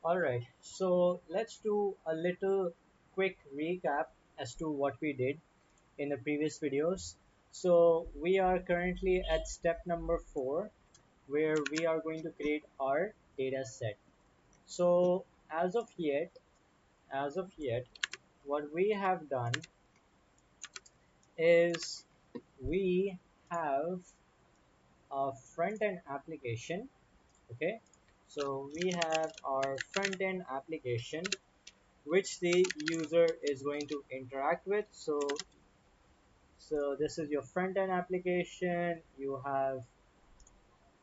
Alright, so let's do a little quick recap as to what we did in the previous videos. So we are currently at step number 4 where we are going to create our data set. So as of yet, what we have done is we have a front-end application. Okay, so we have our front-end application which the user is going to interact with. So this is your front end application. You have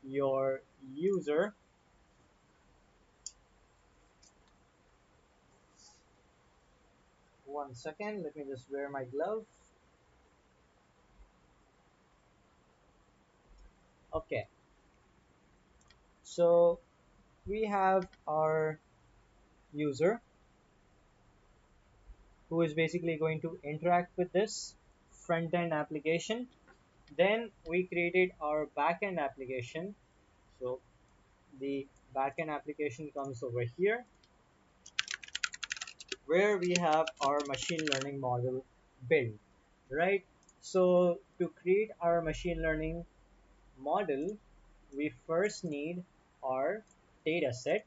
your user. One second, let me just wear my glove. Okay, so we have our user who is basically going to interact with this front end application. Then we created our back end application. So the back end application comes over here where we have our machine learning model built, right? So to create our machine learning model, we first need our data set,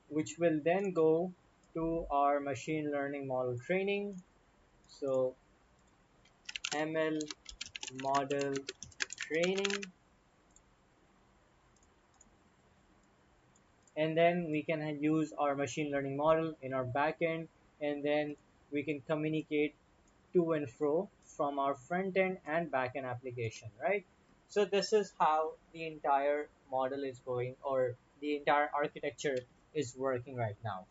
which will then go to our machine learning model training. So ML model training, and then we can use our machine learning model in our backend, and then we can communicate to and fro from our front end and back end application, right? So this is how the entire model is going, or the entire architecture is working right now.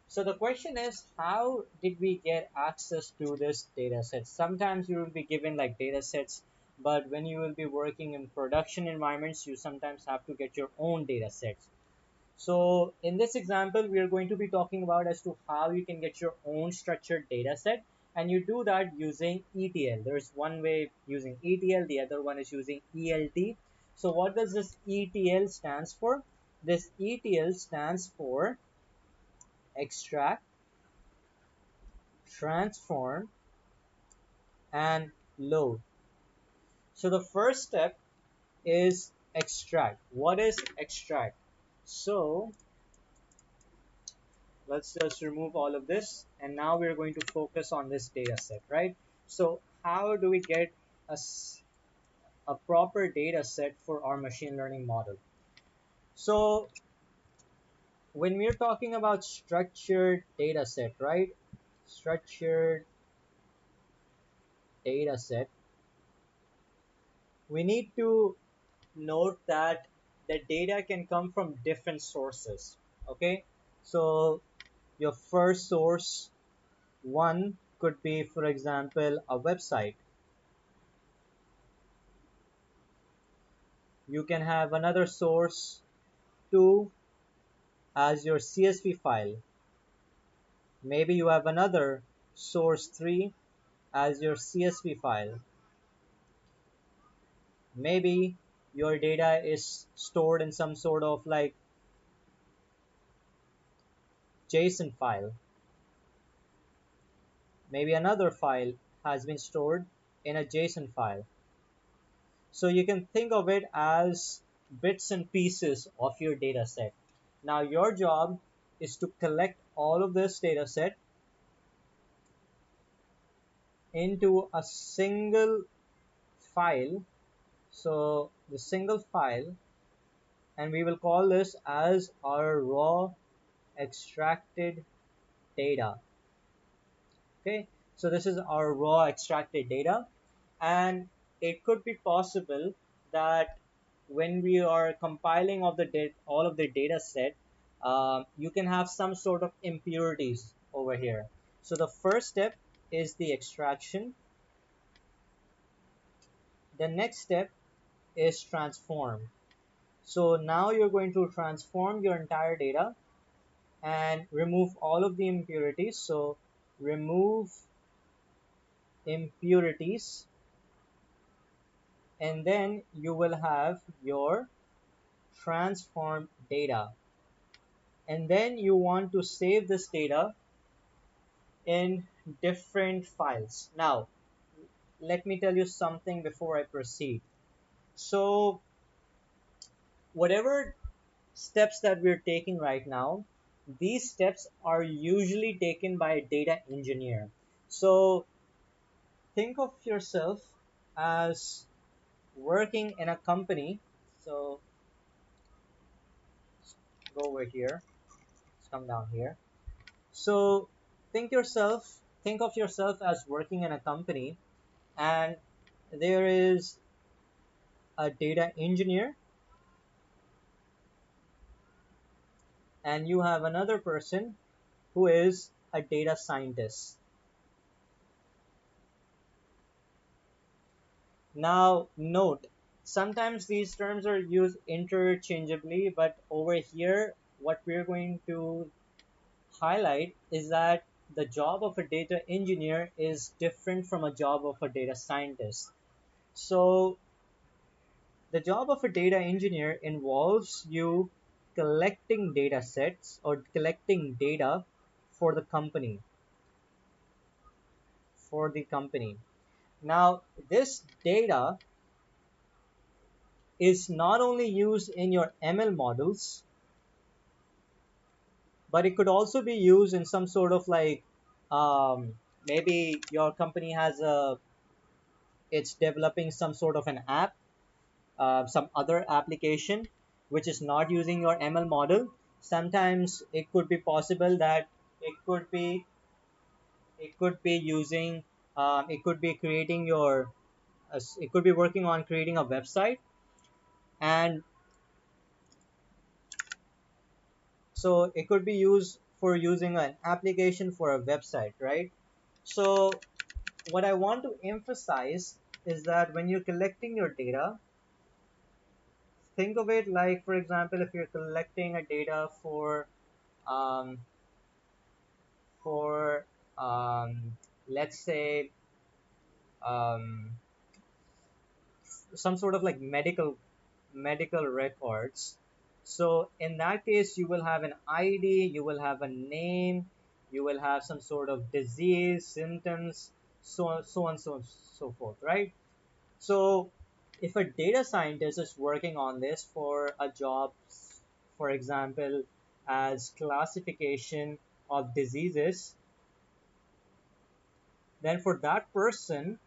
So the question is, how did we get access to this data set? Sometimes you will be given like data sets, but when you will be working in production environments, you sometimes have to get your own data sets. So in this example, we are going to be talking about as to how you can get your own structured data set, and you do that using ETL. There's one way using ETL, the other one is using ELT. So what does this ETL stands for? This ETL stands for extract, transform, and load. So the first step is extract. What is extract? So let's just remove all of this, and now we're going to focus on this data set, right? So how do we get a proper data set for our machine learning model? So when we're talking about structured data set, right? Structured data set, we need to note that the data can come from different sources. Okay, so your first source one could be, for example, a website. You can have another source 2 as your CSV file. Maybe you have another source 3 as your CSV file. Maybe your data is stored in some sort of like JSON file. Maybe another file has been stored in a JSON file. So you can think of it as bits and pieces of your data set. Now your job is to collect all of this data set into a single file. So the single file, and we will call this as our raw extracted data. Okay, so this is our raw extracted data, and it could be possible that when we are compiling of all of the data set, you can have some sort of impurities over here. So the first step is the extraction. The next step is transform. So now you're going to transform your entire data and remove all of the impurities. So remove impurities, and then you will have your transformed data, and then you want to save this data in different files. Now, let me tell you something before I proceed. So, whatever steps that we're taking right now, these steps are usually taken by a data engineer. So, think of yourself as working in a company. So, go over here, let's come down here. So, think of yourself as working in a company, and there is a data engineer, and you have another person who is a data scientist. Now, note, sometimes these terms are used interchangeably, but over here, what we're going to highlight is that the job of a data engineer is different from a job of a data scientist. So, the job of a data engineer involves you collecting data sets or collecting data for the company, for the company. Now, this data is not only used in your ML models, but it could also be used in some sort of like maybe your company has it's developing some sort of an app, some other application which is not using your ML model. Sometimes it could be possible that it could be it could be using it could be creating your it could be working on creating a website, and so it could be used for using an application for a website, right? So what I want to emphasize is that when you're collecting your data, think of it like, for example, if you're collecting a data um, for let's say um, some sort of like medical records. So in that case, you will have an ID, you will have a name, you will have some sort of disease, symptoms, so on, so forth, right? So if a data scientist is working on this for a job, for example, as classification of diseases, then for that person,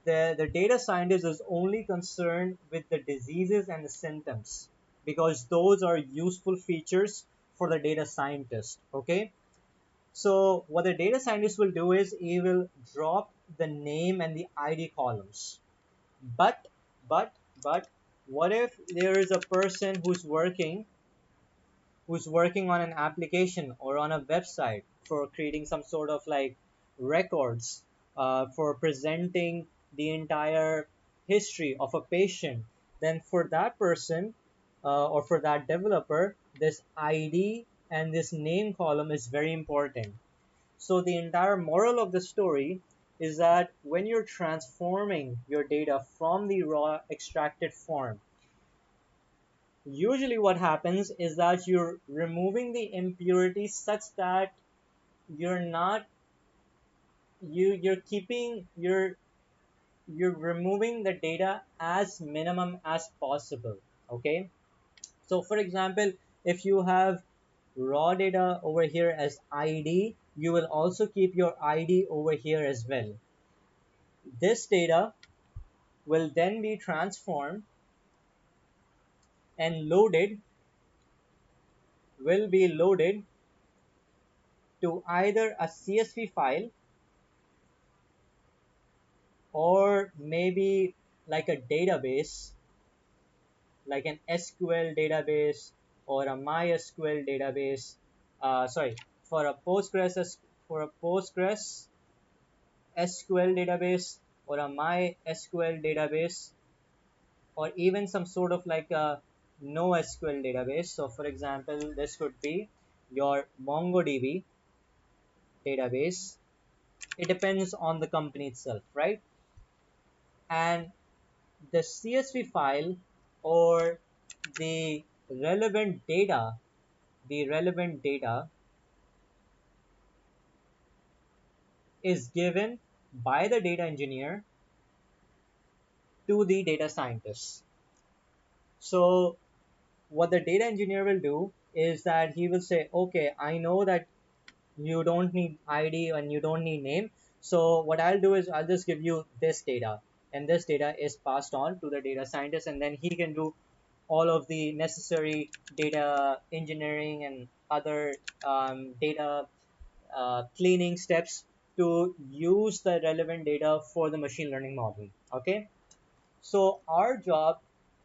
the data scientist is only concerned with the diseases and the symptoms because those are useful features for the data scientist. Okay, so what the data scientist will do is he will drop the name and the ID columns. But but but what if there is a person who's working on an application or on a website for creating some sort of like records, for presenting the entire history of a patient, then for that person, or for that developer, this ID and this name column is very important. So the entire moral of the story is that when you're transforming your data from the raw extracted form, usually what happens is that you're removing the impurities such that you're not you're keeping you're removing the data as minimum as possible. Okay, so for example, if you have raw data over here as ID, you will also keep your ID over here as well. This data will then be transformed and loaded to either a CSV file or maybe like a database, like an SQL database or a MySQL database. Sorry, for a Postgres SQL database or a MySQL database, or even some sort of like a NoSQL database. So, for example, this could be your MongoDB database. It depends on the company itself, right? And the CSV file or the relevant data, the relevant data is given by the data engineer to the data scientist. So what the data engineer will do is that he will say, okay, I know that you don't need ID and you don't need name. So what I'll do is I'll just give you this data, and this data is passed on to the data scientist, and then he can do all of the necessary data engineering and other data cleaning steps to use the relevant data for the machine learning model. Okay, so our job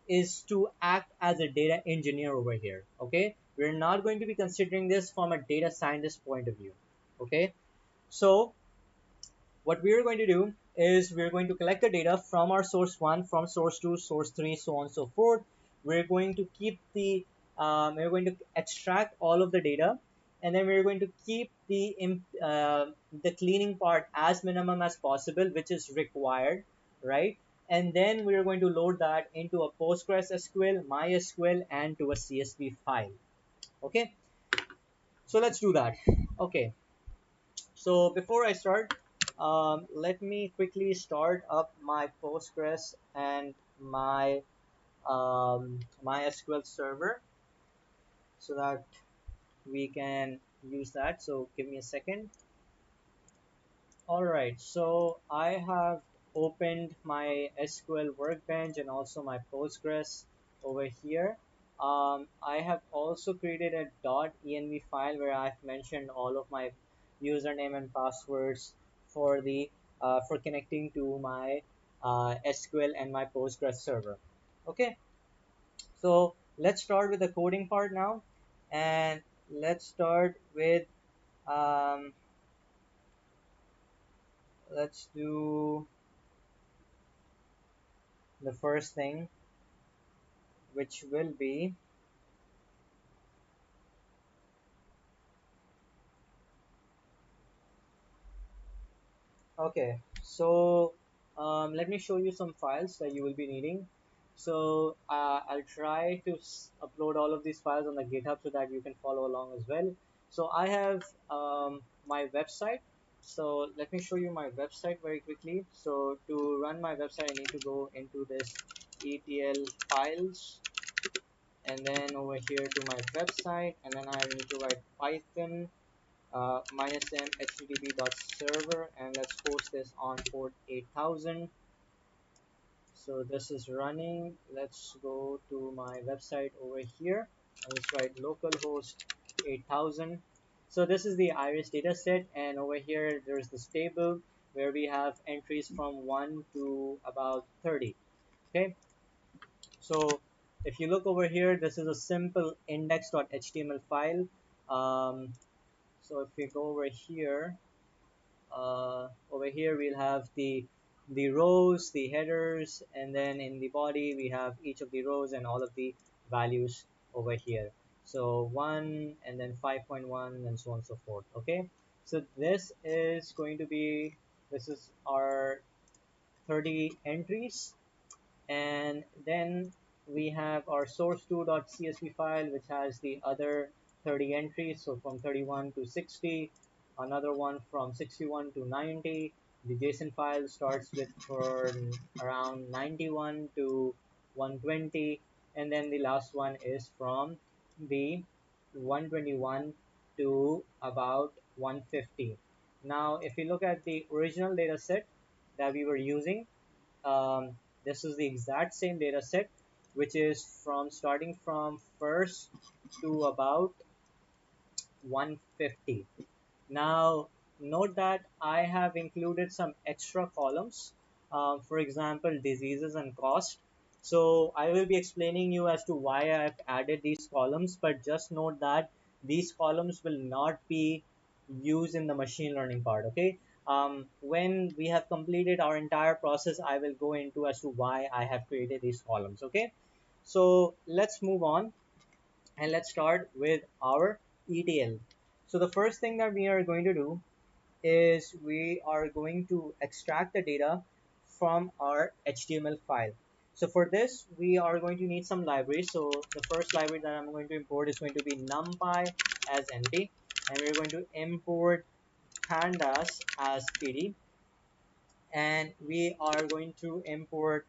is to act as a data engineer over here. Okay, we're not going to be considering this from a data scientist point of view. Okay, so what we're going to do is we're going to collect the data from our source 1, from source 2, source 3, so on and so forth. We're going to keep the we're going to extract all of the data, and then we're going to keep the cleaning part as minimum as possible, which is required, right? And then we're going to load that into a PostgreSQL, MySQL, and to a CSV file. Okay, so let's do that. Okay, so before I start, let me quickly start up my Postgres and my MySQL server so that we can use that. So give me a second. All right, so I have opened my SQL Workbench and also my Postgres over here. I have also created a .env file where I've mentioned all of my username and passwords for the for connecting to my SQL and my Postgres server. Okay, so let's start with the coding part now, and let's start with um, let's do the first thing, which will be okay. So let me show you some files that you will be needing. So I'll try to upload all of these files on the GitHub so that you can follow along as well. So I have my website. So let me show you my website very quickly. So to run my website, I need to go into this ETL files, and then over here to my website, and then I need to write Python minus m http dot server, and let's post this on port 8000. So this is running. Let's go to my website over here. Let's write localhost 8000. So this is the iris dataset, and over here there's this table where we have entries from 1 to about 30. Okay, so if you look over here, this is a simple index.html file. um, so if we go over here we'll have the rows, the headers, and then in the body we have each of the rows and all of the values over here. So 1 and then 5.1 and so on and so forth. Okay, so this is our 30 entries, and then we have our source2.csv file, which has the other 30 entries, so from 31 to 60, another one from 61 to 90. The JSON file starts with from around 91 to 120, and then the last one is from the 121 to about 150. Now if you look at the original data set that we were using, um, this is the exact same data set, which is from starting from first to about 150. Now note that I have included some extra columns, for example diseases and cost. So I will be explaining you as to why I have added these columns, but just note that these columns will not be used in the machine learning part. Okay, when we have completed our entire process, I will go into as to why I have created these columns. Okay, so let's move on and let's start with our ETL. So the first thing that we are going to do is we are going to extract the data from our HTML file. So for this, we are going to need some libraries. So the first library that I'm going to import is going to be numpy as NP, and we're going to import pandas as PD, and we are going to import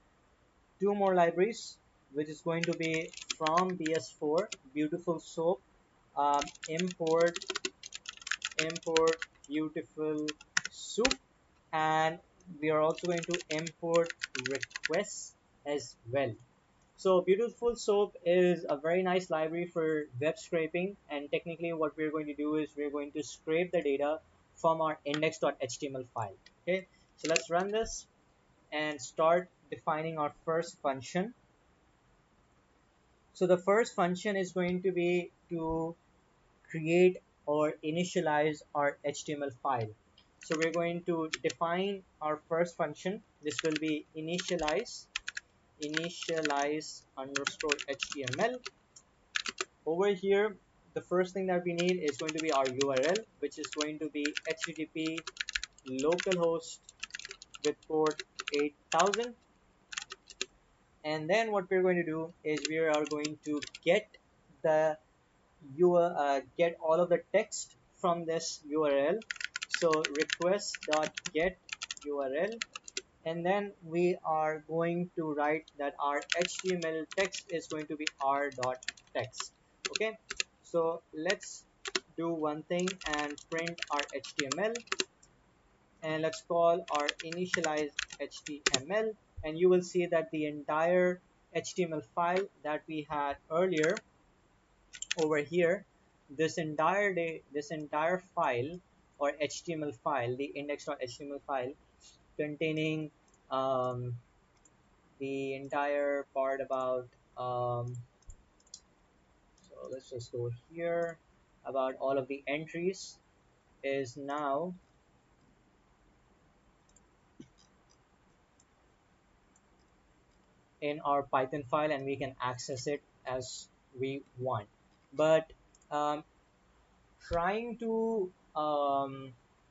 two more libraries, which is going to be from BS4 beautiful soap, import beautiful soup, and we are also going to import requests as well. So beautiful soap is a very nice library for web scraping, and technically what we're going to do is we're going to scrape the data from our index.html file. Okay, so let's run this and start defining our first function. So the first function is going to be to create or initialize our HTML file. So we're going to define our first function. This will be initialize underscore HTML. Over here, the first thing that we need is going to be our URL, which is going to be http localhost with port 8000. And then what we're going to do is we are going to get the get all of the text from this URL. So request.get URL, and then we are going to write that our HTML text is going to be r.text. Okay, so let's do one thing and print our HTML, and let's call our initialize HTML, and you will see that the entire HTML file that we had earlier over here, this entire file or HTML file, the index.html file containing um, the entire part about so let's just go here about all of the entries is now in our Python file, and we can access it as we want. But um, trying to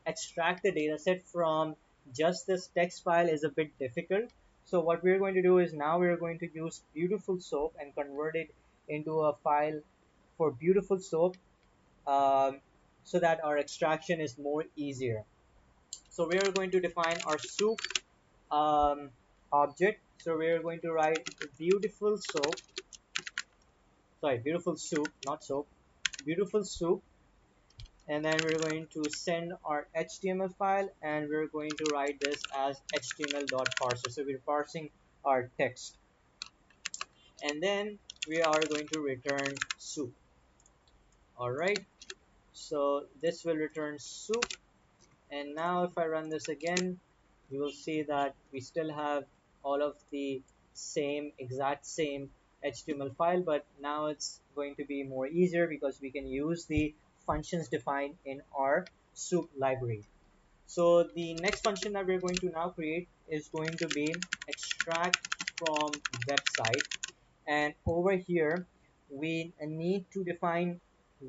extract the dataset from just this text file is a bit difficult. So what we're going to do is now we're going to use beautiful soap and convert it into a file for beautiful soap, um, so that our extraction is more easier. So we are going to define our soup object. So we are going to write beautiful soap, sorry, beautiful soup, not soap, beautiful soup, and then we're going to send our HTML file, and we're going to write this as html.parser. So we're parsing our text, and then we are going to return soup. All right, so this will return soup, and now if I run this again, you will see that we still have all of the exact same HTML file, but now it's going to be more easier because we can use the functions defined in our soup library. So the next function that we're going to now create is going to be extract from website, and over here we need to define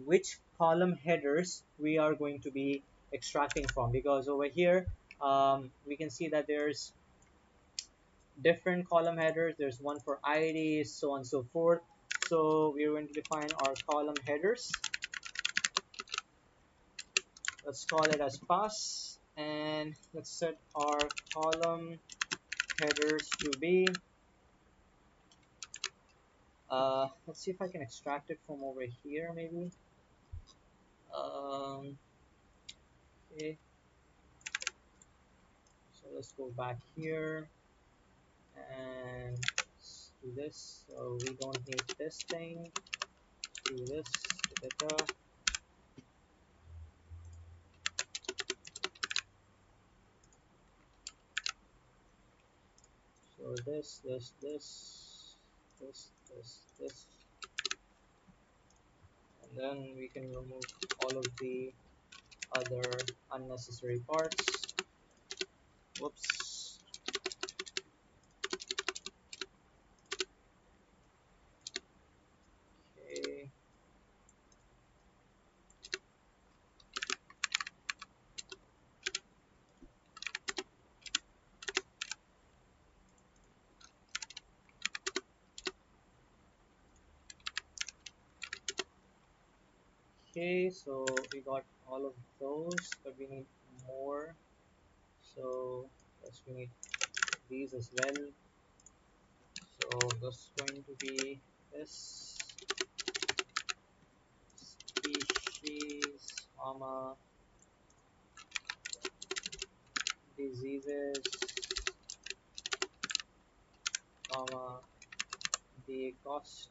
which column headers we are going to be extracting from, because over here we can see that there's different column headers. There's one for ID, so on and so forth. So we're going to define our column headers. Let's call it as pass, and let's set our column headers to be let's see if I can extract it from over here maybe. Okay, so let's go back here and do this. So we don't need this thing. Do this. Da, da, da. So this, and then we can remove all of the other unnecessary parts. Whoops. Okay. Okay, so we got all of those, but we need more. So yes, we need these as well. So this is going to be this species, comma, diseases, comma, the cost.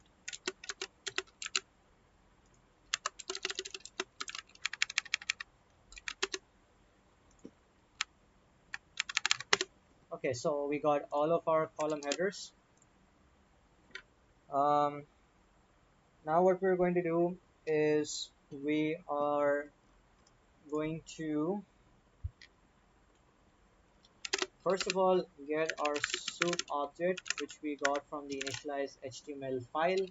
Okay, so we got all of our column headers. Um, Now what we're going to do is we are going to first of all get our soup object, which we got from the initialized HTML file.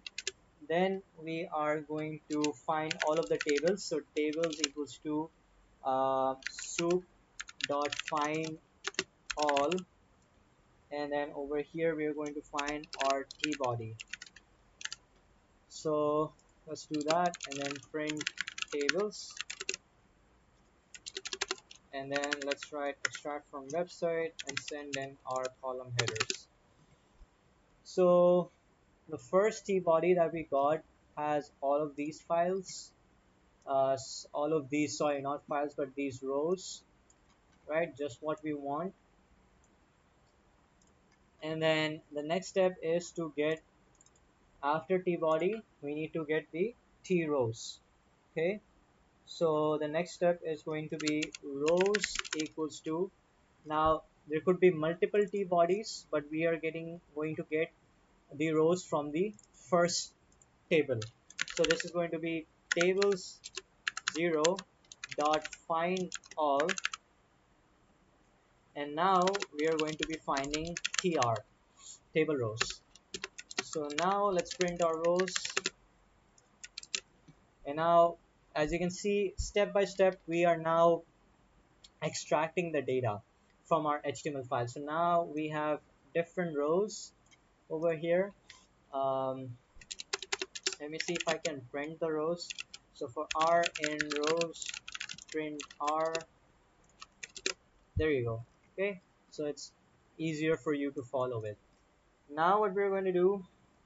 Then we are going to find all of the tables. So tables equals to soup dot find all, and then over here we are going to find our t body. So let's do that, and then print tables, and then let's write extract from website and send in our column headers. So the first t body that we got has all of these files, all of these, sorry, not files, but these rows, right? Just what we want. And then the next step is to get, after t body, we need to get the t rows. Okay, so the next step is going to be rows equals to, now there could be multiple t bodies, but we are going to get the rows from the first table. So this is going to be tables 0 dot find all, and now we are going to be finding tr, table rows. So now let's print our rows, and now as you can see, step by step we are now extracting the data from our HTML file. So now we have different rows over here. um, Let me see if I can print the rows. So for r in rows, print r, there you go. Okay, so it's easier for you to follow it. Now what we're going to do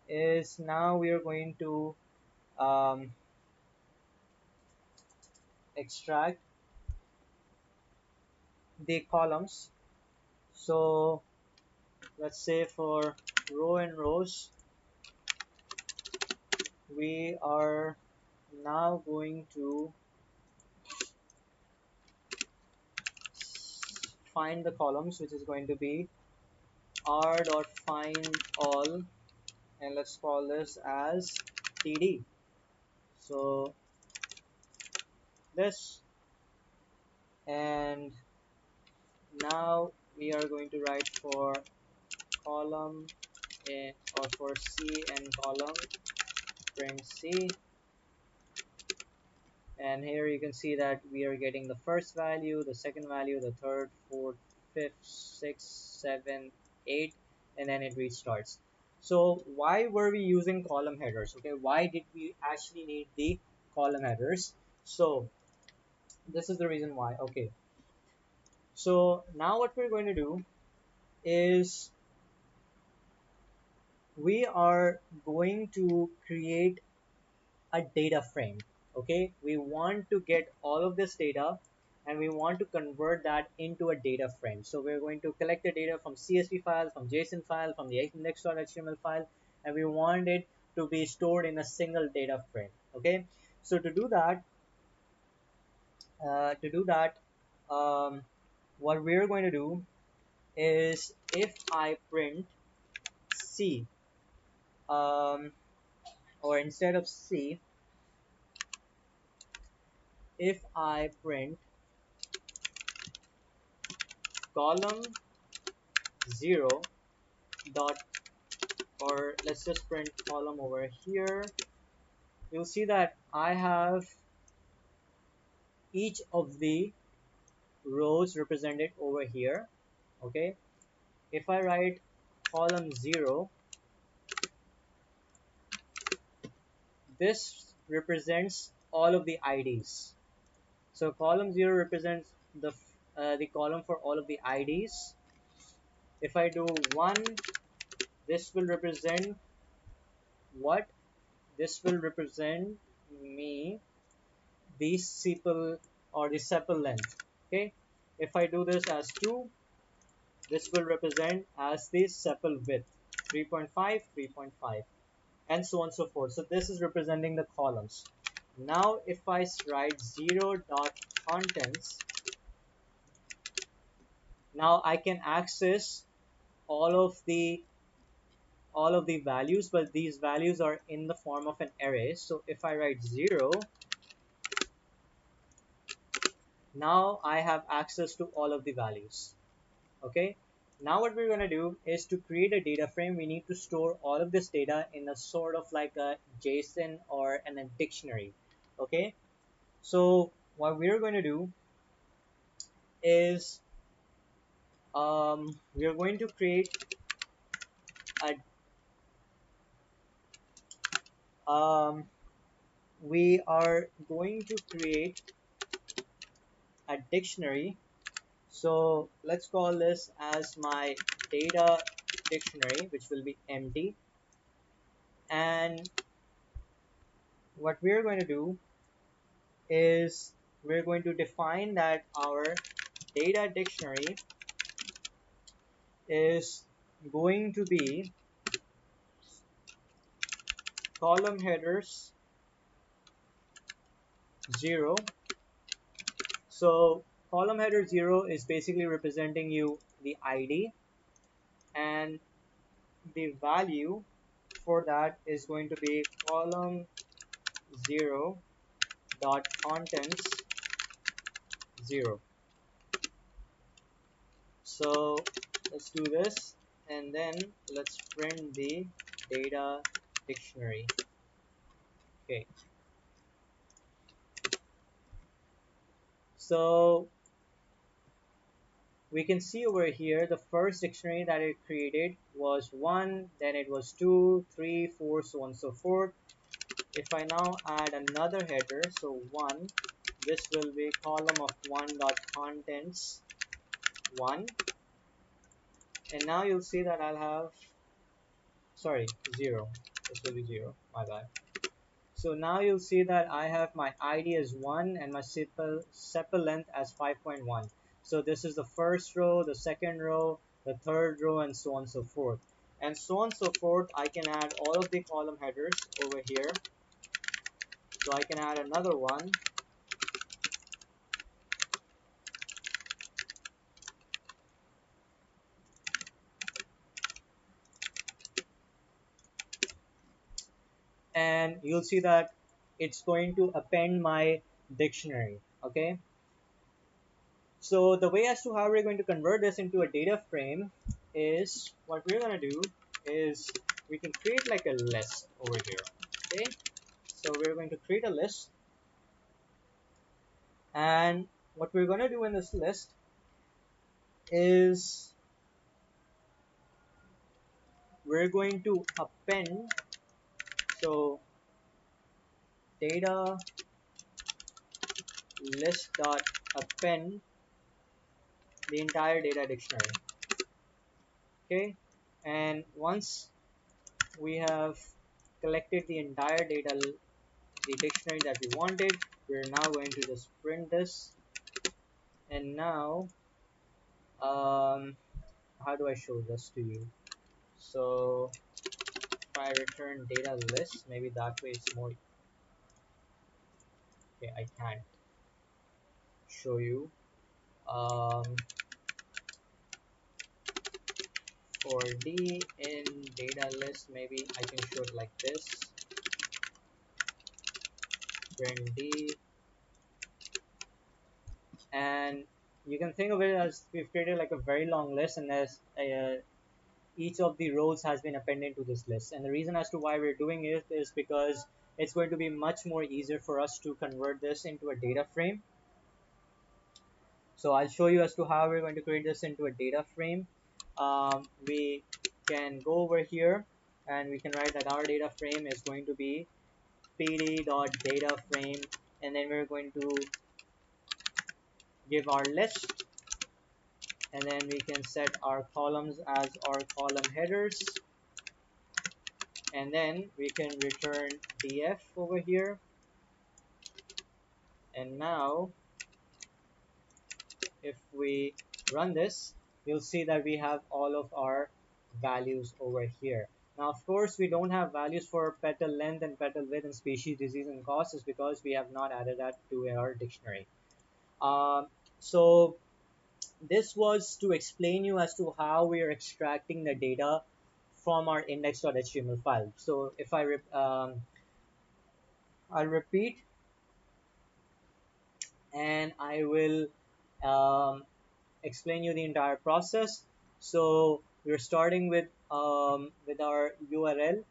is, now we are going to um, extract the columns. So let's say for row and rows, we are now going to find the columns, which is going to be r dot find all, and let's call this as td. So this, and now we are going to write for column a, or for c and column, print c, and here you can see that we are getting the first value, the second value, the third, fourth, fifth, sixth, seventh, eighth, and then it restarts. So why were we using column headers? Okay, why did we actually need the column headers? So this is the reason why. Okay, so now what we're going to do is we are going to create a data frame. Okay, we want to get all of this data and we want to convert that into a data frame. So we're going to collect the data from CSV file, from JSON file, from the index.html file, and we want it to be stored in a single data frame. Okay, so to do that, uh, to do that what we're going to do is, if I print c, um, or instead of c, if I print column 0 dot, or let's just print column over here, you'll see that I have each of the rows represented over here. Okay, if I write column 0, this represents all of the IDs. So column 0 represents the column for all of the IDs. If I do 1, this will represent what? This will represent me the sepal or the sepal length. Okay. If I do this as 2, this will represent as the sepal width, 3.5, 3.5, and so on and so forth. So this is representing the columns. Now if I write 0 dot contents, now I can access all of the values, but these values are in the form of an array. So if I write 0, now I have access to all of the values. Okay. Now what we're going to do is to create a data frame. We need to store all of this data in a sort of like a JSON or in a dictionary. Okay. So what we're going to do is we are going to create a we are going to create a dictionary. So let's call this as my data dictionary, which will be empty. And what we're going to do is we're going to define that our data dictionary is going to be column headers 0. So column header 0 is basically representing you the ID, and the value for that is going to be column 0 dot contents 0. So let's do this, and then let's print the data dictionary. Okay, so we can see over here the first dictionary that it created was 1, then it was 2, 3, 4, so on and so forth. If I now add another header, so 1, this will be column of 1 dot contents 1, and now you'll see that I'll have, sorry, 0. This will be 0, my bad. So now you'll see that I have my ID as 1 and my sepal length as 5.1. So this is the first row, the second row, the third row, and so on and so forth. And so on and so forth, I can add all of the column headers over here. So I can add another one. And you'll see that it's going to append my dictionary. Okay. So the way as to how we're going to convert this into a data frame is what we're going to do is we can create like a list over here. Okay. So we're going to create a list, and what we're going to do in this list is we're going to append, so data list dot append the entire data dictionary. Okay, and once we have collected the entire data, the dictionary that we wanted, we're now going to just print this. And now how do I show this to you? So if I return data list, maybe that way it's more. Okay, I can't show you. um, for D in data list, maybe I can show it like this. Print D, and you can think of it as we've created like a very long list, and there's each of the rows has been appended to this list. And the reason as to why we're doing it is because it's going to be much more easier for us to convert this into a data frame. So I'll show you as to how we're going to create this into a data frame. We can go over here and we can write that our data frame is going to be pd.data frame, and then we're going to give our list, and then we can set our columns as our column headers, and then we can return df over here. And now if we run this, you'll see that we have all of our values over here. Now, of course, we don't have values for petal length and petal width and species, disease, and cost is because we have not added that to our dictionary. Um, so this was to explain you as to how we are extracting the data from our index.html file. So if I'll repeat, and I will um, explain you the entire process. So we're starting with our URL,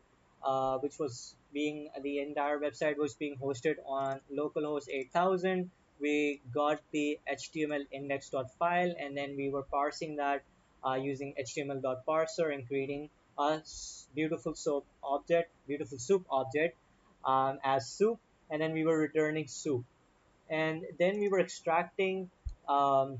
which was being the entire website was being hosted on localhost 8000. We got the HTML index.file, and then we were parsing that using HTML.parser and creating a beautiful soup object as soup, and then we were returning soup, and then we were extracting um,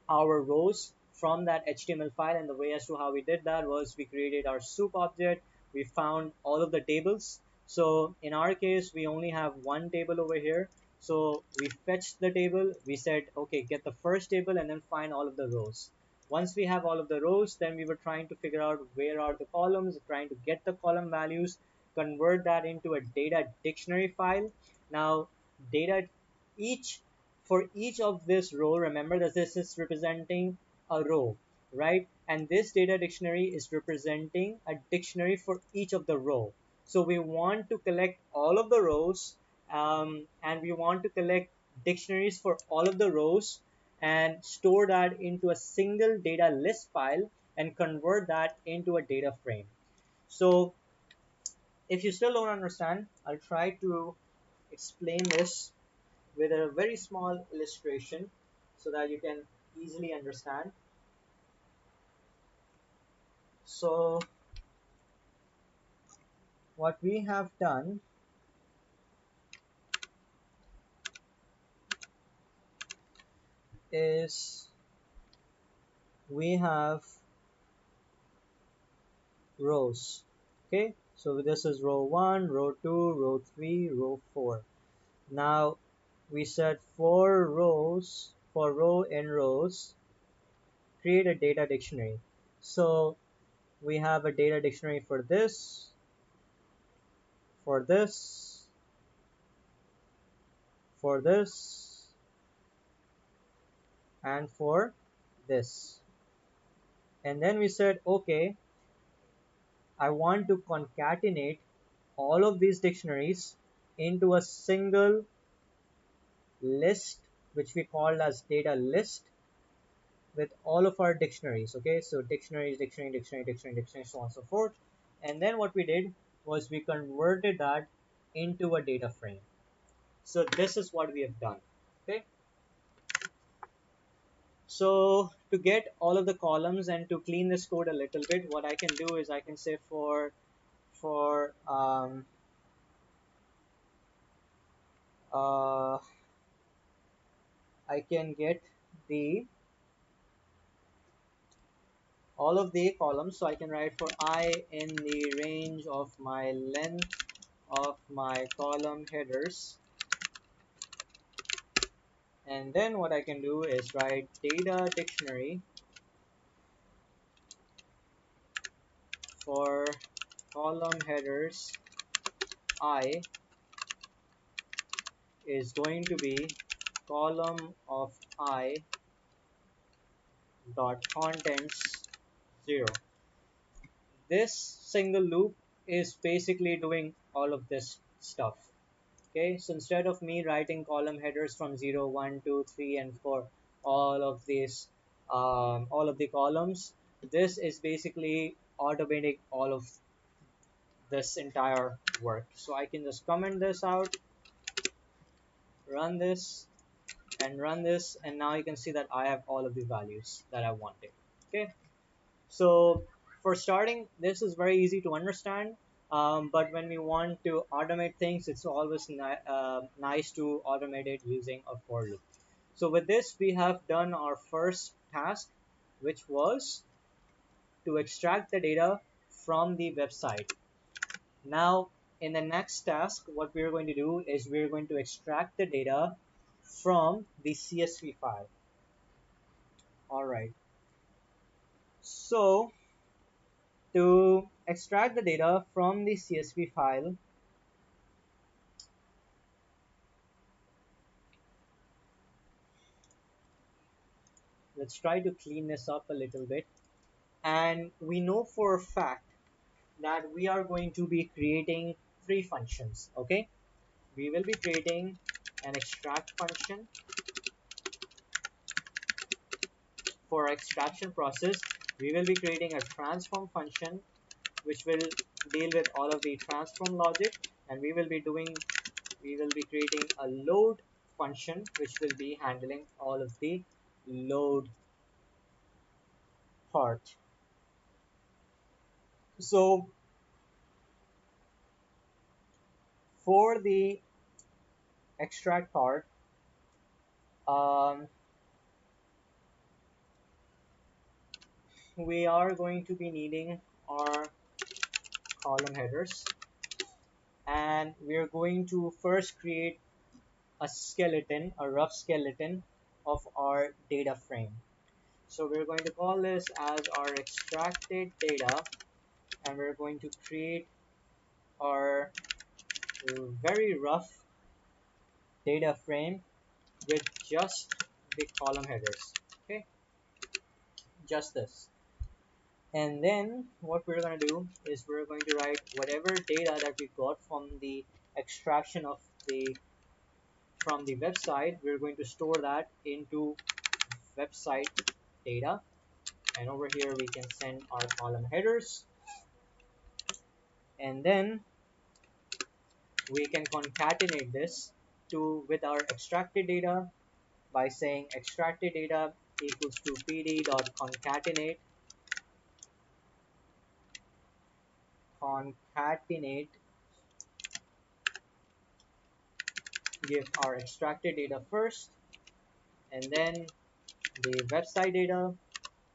our rows from that HTML file. And the way as to how we did that was we created our soup object. We found all of the tables. So in our case, we only have one table over here. So we fetched the table. We said, okay, get the first table and then find all of the rows. Once we have all of the rows, then we were trying to figure out where are the columns, trying to get the column values, convert that into a data dictionary file. Now, data each for each of this row, remember that this is representing a row, right? And this data dictionary is representing a dictionary for each of the row. So we want to collect all of the rows, and we want to collect dictionaries for all of the rows and store that into a single data list file and convert that into a data frame. So if you still don't understand, I'll try to explain this with a very small illustration so that you can easily understand. So what we have done is we have rows. Okay, so this is row 1, row 2, row 3, row 4. Now we said for rows, for row and rows, create a data dictionary. So we have a data dictionary for this, for this, for this, and for this. And then we said, okay, I want to concatenate all of these dictionaries into a single list, which we called as data list, with all of our dictionaries. Okay, so dictionaries, dictionary, dictionary, dictionary, dictionary, so on and so forth. And then what we did was we converted that into a data frame. So this is what we have done. Okay, so to get all of the columns and to clean this code a little bit, what I can do is I can say for uh, I can get the all of the columns. So I can write for I in the range of my length of my column headers, and then what I can do is write data dictionary for column headers I is going to be column of I dot contents 0. This single loop is basically doing all of this stuff. Okay, so instead of me writing column headers from 0, 1, 2, 3, and 4, all of these all of the columns, this is basically automating all of this entire work. So I can just comment this out, run this, and run this, and now you can see that I have all of the values that I wanted. Okay, so for starting, this is very easy to understand. But when we want to automate things, it's always nice to automate it using a for loop. So with this, we have done our first task, which was to extract the data from the website. Now, in the next task, what we're going to do is we're going to extract the data from the CSV file. All right. So to extract the data from the CSV file, let's try to clean this up a little bit. And we know for a fact that we are going to be creating three functions. Okay, we will be creating an extract function for extraction process. We will be creating a transform function which will deal with all of the transform logic, and we will be creating a load function which will be handling all of the load part. So for the extract part, um, we are going to be needing our column headers, and we are going to first create a skeleton, a rough skeleton of our data frame. So we're going to call this as our extracted data, and we're going to create our very rough data frame with just the column headers. Okay, just this. And then what we're going to do is we're going to write whatever data that we got from the extraction of the from the website. We're going to store that into website data, and over here we can send our column headers, and then we can concatenate this to with our extracted data by saying extracted data equals to pd.concatenate concatenate give our extracted data first, and then the website data,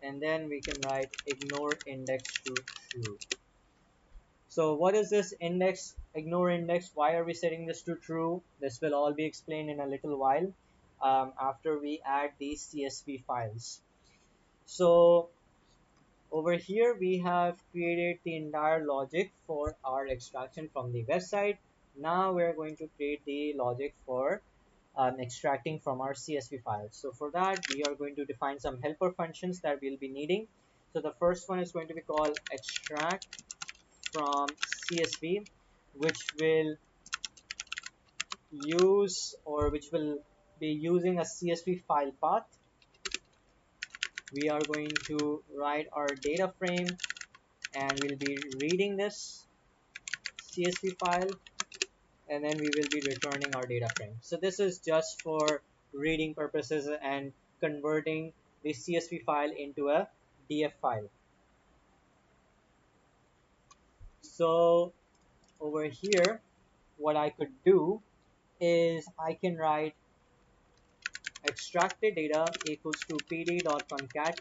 and then we can write ignore index to true. So what is this index, ignore index? Why are we setting this to true? This will all be explained in a little while after we add these CSV files. So over here we have created the entire logic for our extraction from the website. Now we're going to create the logic for extracting from our CSV files. So for that we are going to define some helper functions that we'll be needing. So the first one is going to be called extract from CSV, which will use or which will be using a CSV file path. We are going to write our data frame, and we'll be reading this CSV file, and then we will be returning our data frame. So this is just for reading purposes and converting the CSV file into a DF file. So over here, what I could do is I can write extracted data equals to pd.concat,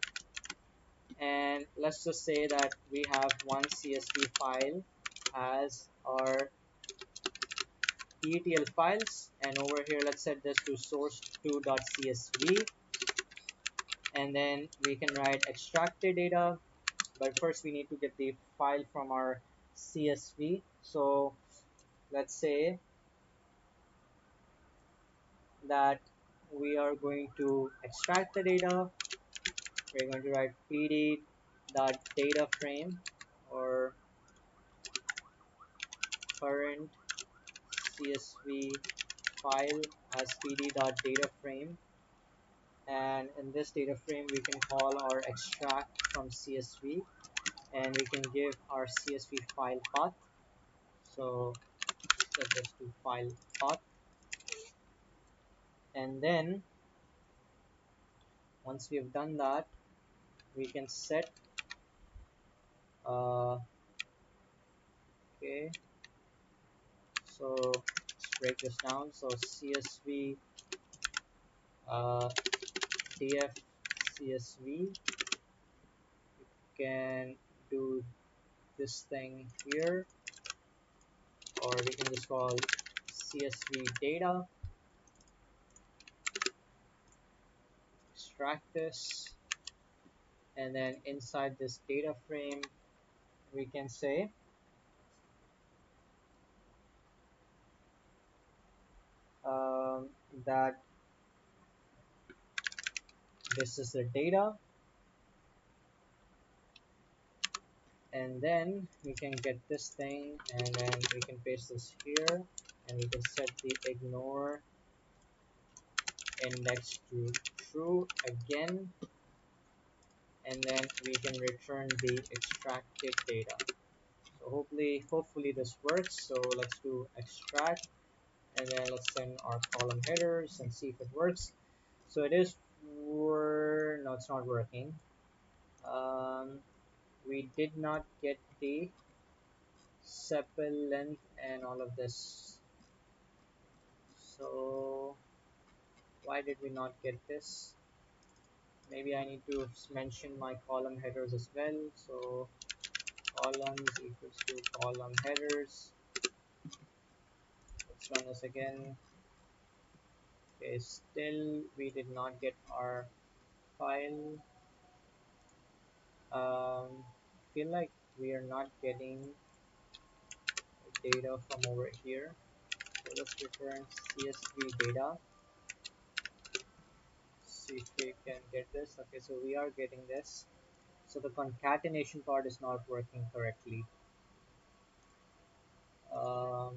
and let's just say that we have one CSV file as our ETL files, and over here let's set this to source2.csv, and then we can write extracted data, but first we need to get the file from our CSV. So let's say that we are going to extract the data. We're going to write pd.data frame or current CSV file as pd.data frame, and in this data frame we can call our extract from CSV, and we can give our CSV file path. So set this to file path, and then once we have done that, we can set uh, Okay, so let's break this down. So CSV, uh, df CSV can do this thing here, or we can just call CSV data, extract this, and then inside this data frame we can say um, that this is the data, and then we can get this thing, and then we can paste this here, and we can set the ignore index to true again, and then we can return the extracted data. So hopefully this works. So let's do extract, and then let's send our column headers and see if it works. So it is no, it's not working. We did not get the sepal length and all of this. So why did we not get this? Maybe I need to mention my column headers as well. So columns equals to column headers. Let's run this again. Okay, still we did not get our file. Feel like we are not getting data from over here. So let's return CSV data. See if we can get this. Okay, so we are getting this. So the concatenation part is not working correctly. Um,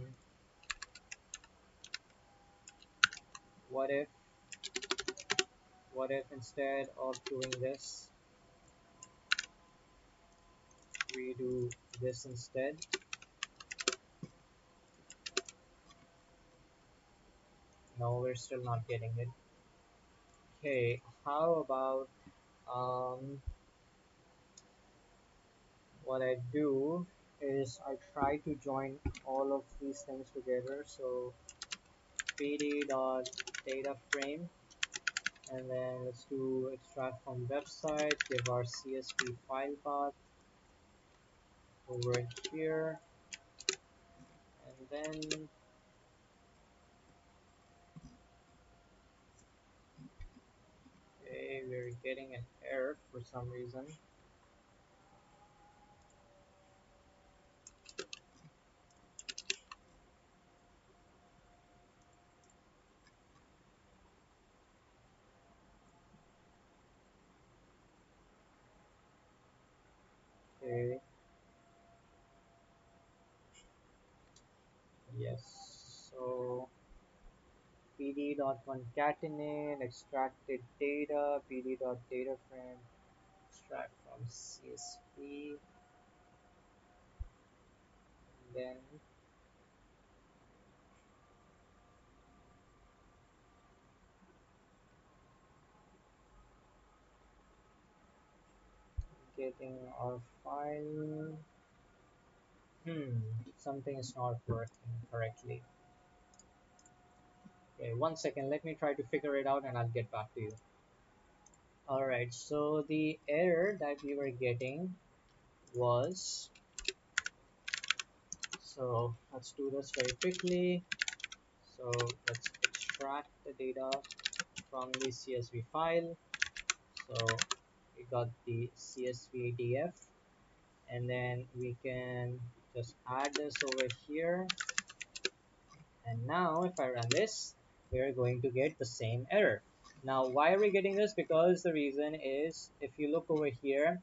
what if instead of doing this, we do this instead? No, we're still not getting it. Okay, how about what I do is I try to join all of these things together. So pd dot data frame, and then let's do extract from website, give our CSV file path over here, and then okay, we're getting an error for some reason. Okay, yes, so pd.concatenate extracted data, pd.data frame, extract from CSV, then getting our file. Something is not working correctly. Okay, 1 second, let me try to figure it out and I'll get back to you. Alright, so the error that we were getting was, so let's do this very quickly. So let's extract the data from the CSV file. So we got the CSV df, and then we can just add this over here, and now if I run this, we're going to get the same error. Now why are we getting this? Because the reason is, if you look over here,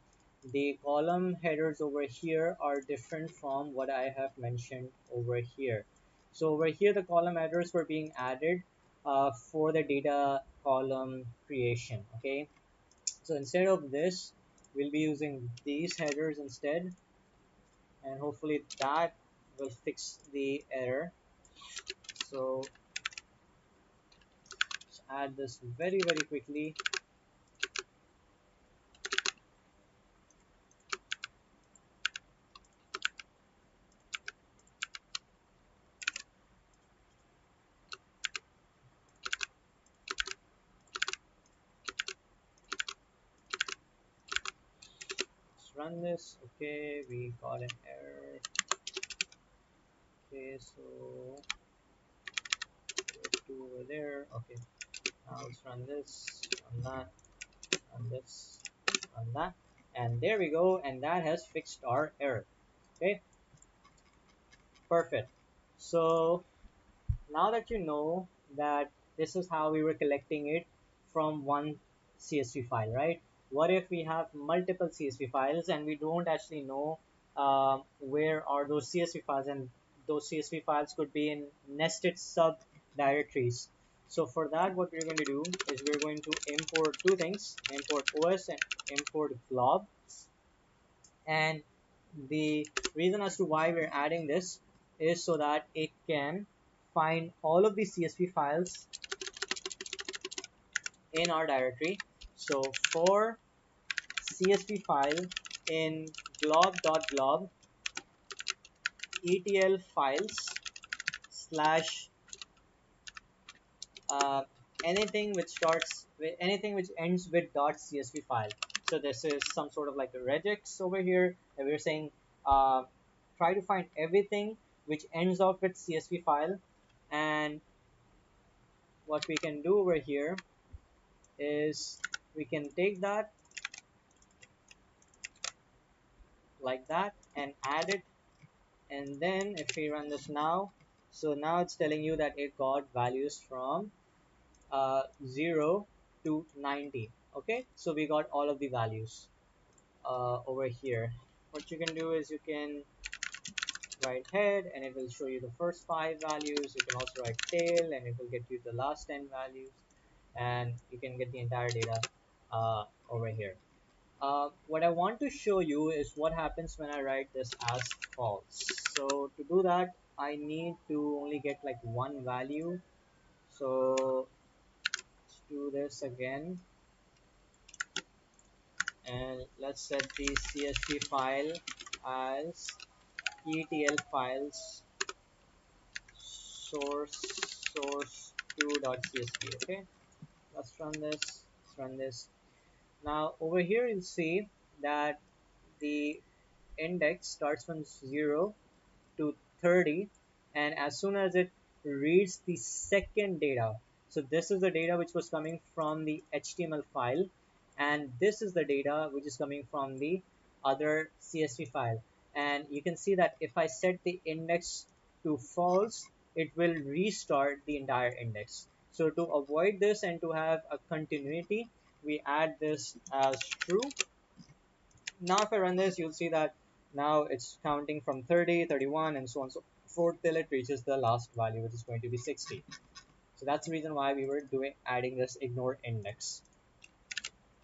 the column headers over here are different from what I have mentioned over here. So over here the column headers were being added for the data column creation. Okay, so instead of this, we'll be using these headers instead, and hopefully that will fix the error. So let's add this very quickly. run this. Okay, we got an error. Okay, so two over there. Okay, now let's run this, run that, run this, run that, and there we go. And that has fixed our error. Okay, perfect. So now that you know that this is how we were collecting it from one CSV file, right? What if we have multiple CSV files and we don't actually know where are those CSV files, and those CSV files could be in nested sub directories. So for that, what we're going to do is we're going to import two things: import OS and import glob. And the reason as to why we're adding this is so that it can find all of the CSV files in our directory. So for CSV file in glob.glob ETL files slash uh, anything which starts with anything which ends with .csv file. So this is some sort of like a regex over here, and we're saying try to find everything which ends up with CSV file. And what we can do over here is we can take that like that and add it, and then if we run this now, so now it's telling you that it got values from 0 to 90. Okay, so we got all of the values over here. What you can do is you can write head and it will show you the first 5 values. You can also write tail and it will get you the last 10 values, and you can get the entire data over here. What I want to show you is what happens when I write this as false. So to do that, I need to only get like one value. So let's do this again, and let's set the CSV file as ETL files source2.csv. Okay, let's run this. Let's run this. Now over here you'll see that the index starts from 0 to 30, and as soon as it reads the second data, so this is the data which was coming from the HTML file, and this is the data which is coming from the other CSV file. And you can see that if I set the index to false, it will restart the entire index. So to avoid this and to have a continuity, we add this as true. Now if I run this, you'll see that now it's counting from 30, 31, and so on and so forth till it reaches the last value, which is going to be 60. So that's the reason why we were adding this ignore index.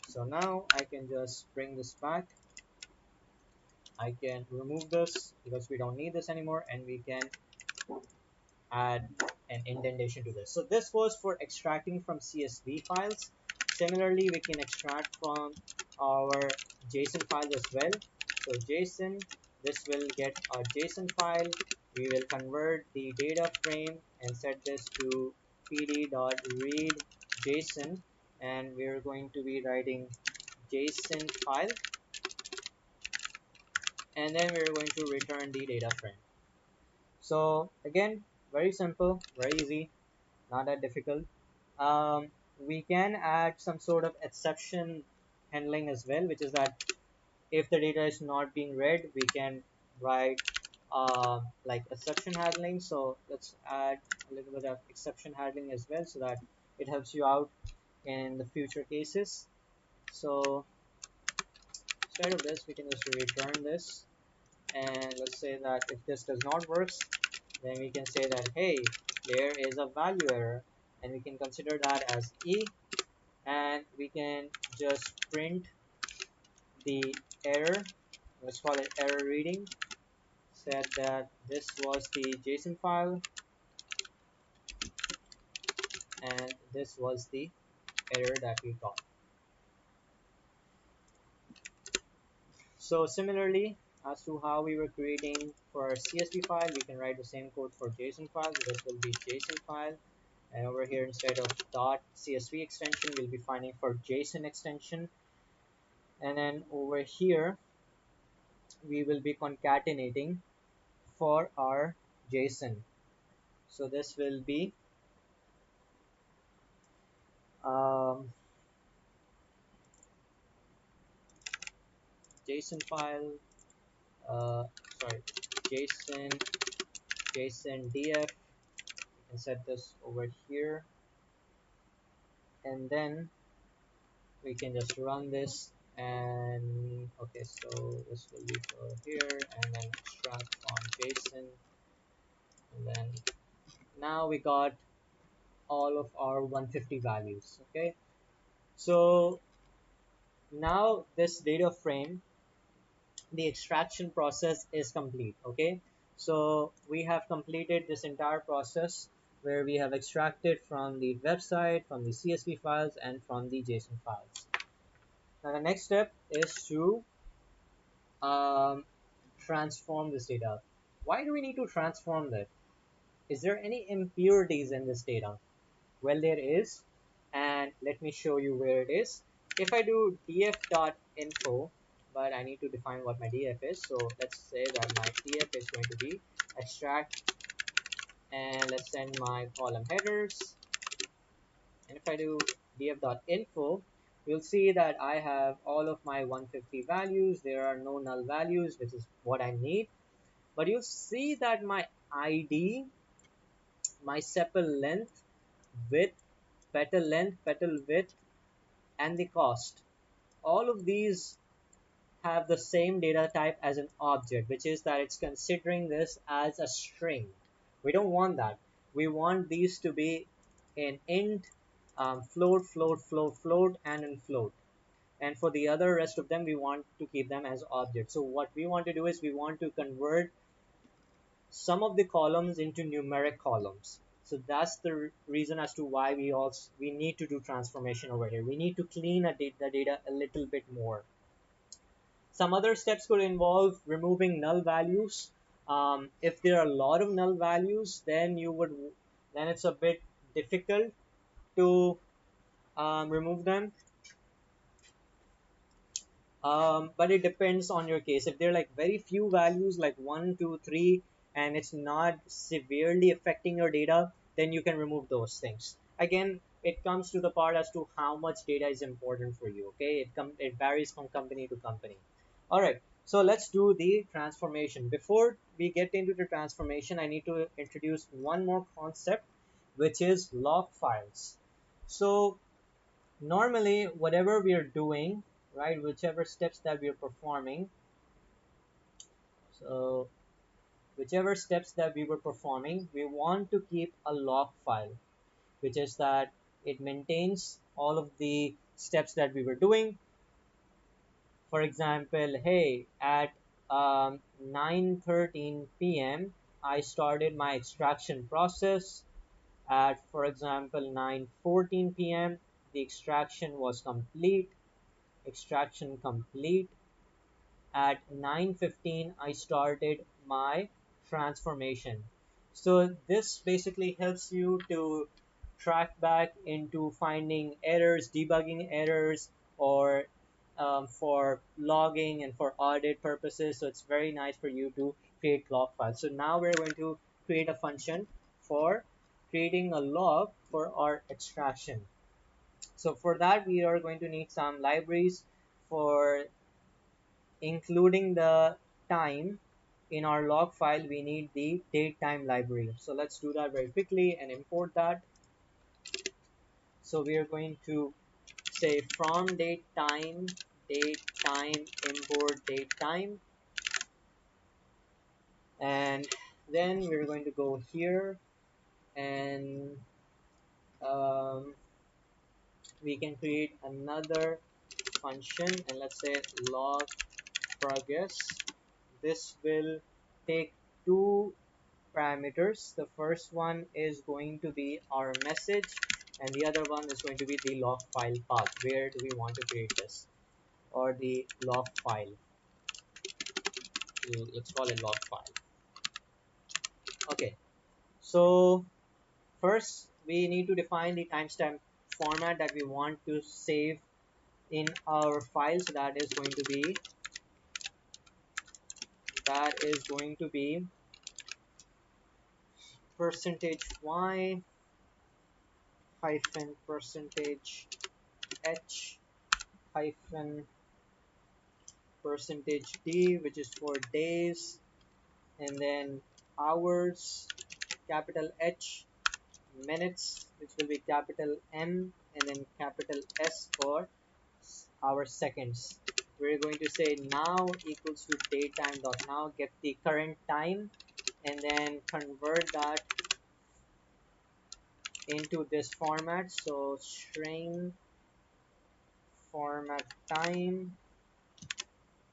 So now I can just bring this back. I can remove this because we don't need this anymore, and we can add an indentation to this. So this was for extracting from CSV files. Similarly, we can extract from our JSON files as well. So JSON, this will get a JSON file. We will convert the data frame and set this to pd.read JSON, and we're going to be writing JSON file, and then we're going to return the data frame. So again, very simple, very easy, not that difficult. We can add some sort of exception handling as well, which is that if the data is not being read, we can write like exception handling. So let's add a little bit of exception handling as well, so that it helps you out in the future cases. So instead of this, we can just return this, and let's say that if this does not work, then we can say that hey, there is a value error, and we can consider that as E, and we can just print the error. Let's call it error reading. Said that this was the JSON file and this was the error that we got. So similarly, as to how we were creating for our CSV file, we can write the same code for JSON file. This will be JSON file, and over here instead of .csv extension, we'll be finding for JSON extension. And then over here we will be concatenating for our JSON. So this will be um, JSON file, uh, sorry, JSON, JSON df. You can set this over here, and then we can just run this. And okay, so this will be for here, and then extract from JSON, and then now we got all of our 150 values. Okay, so now this data frame, the extraction process is complete. Okay, so we have completed this entire process where we have extracted from the website, from the CSV files, and from the JSON files. Now the next step is to um, transform this data. Why do we need to transform that? Is there any impurities in this data? Well, there is, and let me show you where it is. If I do df.info, but I need to define what my df is, so let's say that my df is going to be extract, and let's send my column headers. And if I do df.info, you'll see that I have all of my 150 values. There are no null values, which is what I need. But you'll see that my ID, my sepal length, width, petal width, and the cost, all of these have the same data type as an object, which is that it's considering this as a string. We don't want that. We want these to be in int, float, and in float. And for the other rest of them, we want to keep them as objects. So what we want to do is we want to convert some of the columns into numeric columns. So that's the reason as to why we need to do transformation over here. We need to clean the data a little bit more. Some other steps could involve removing null values. If there are a lot of null values, then it's a bit difficult to remove them. But it depends on your case. If they're like very few values, like 1, 2, 3, and it's not severely affecting your data, then you can remove those things. Again, it comes to the part as to how much data is important for you. Okay, it varies from company to company. All right, so let's do the transformation. Before we get into the transformation, I need to introduce one more concept, which is log files. So normally whatever we are doing, right, whichever steps that we are performing, so whichever steps that we were performing, we want to keep a log file, which is that it maintains all of the steps that we were doing. For example, hey, at 9:13 p.m. I started my extraction process. At, for example, 9:14 p.m. the extraction was complete. Extraction complete. At 9:15 I started my transformation. So this basically helps you to track back into finding errors, debugging errors, or for logging and for audit purposes. So it's very nice for you to create log files. So now we're going to create a function for creating a log for our extraction. So for that, we are going to need some libraries for including the time. In our log file, we need the date time library. So let's do that very quickly and import that. So we are going to say from date time import date time, and then we're going to go here, and um, we can create another function, and let's say log progress. This will take two parameters. The first one is going to be our message, and the other one is going to be the log file path. Where do we want to create this? Or the log file. Let's call it log file. Okay, so first we need to define the timestamp format that we want to save in our file. So that is going to be that is going to be %y hyphen %h hyphen %d, which is for days, and then hours, capital H, minutes, which will be capital M, and then capital S for our seconds. We're going to say now equals to datetime dot now, get the current time, and then convert that into this format. So string format time.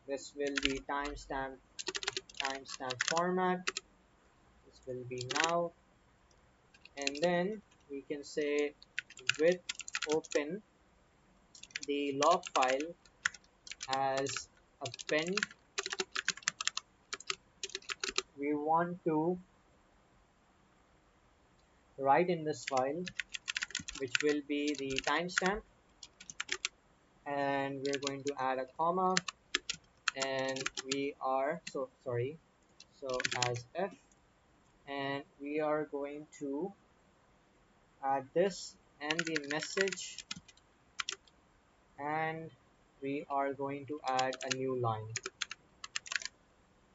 This will be timestamp format. This will be now, and then we can say with open the log file as append. We want to write in this file, which will be the timestamp, and we're going to add a comma, and we are so as f, and we are going to add this and the message, and we are going to add a new line.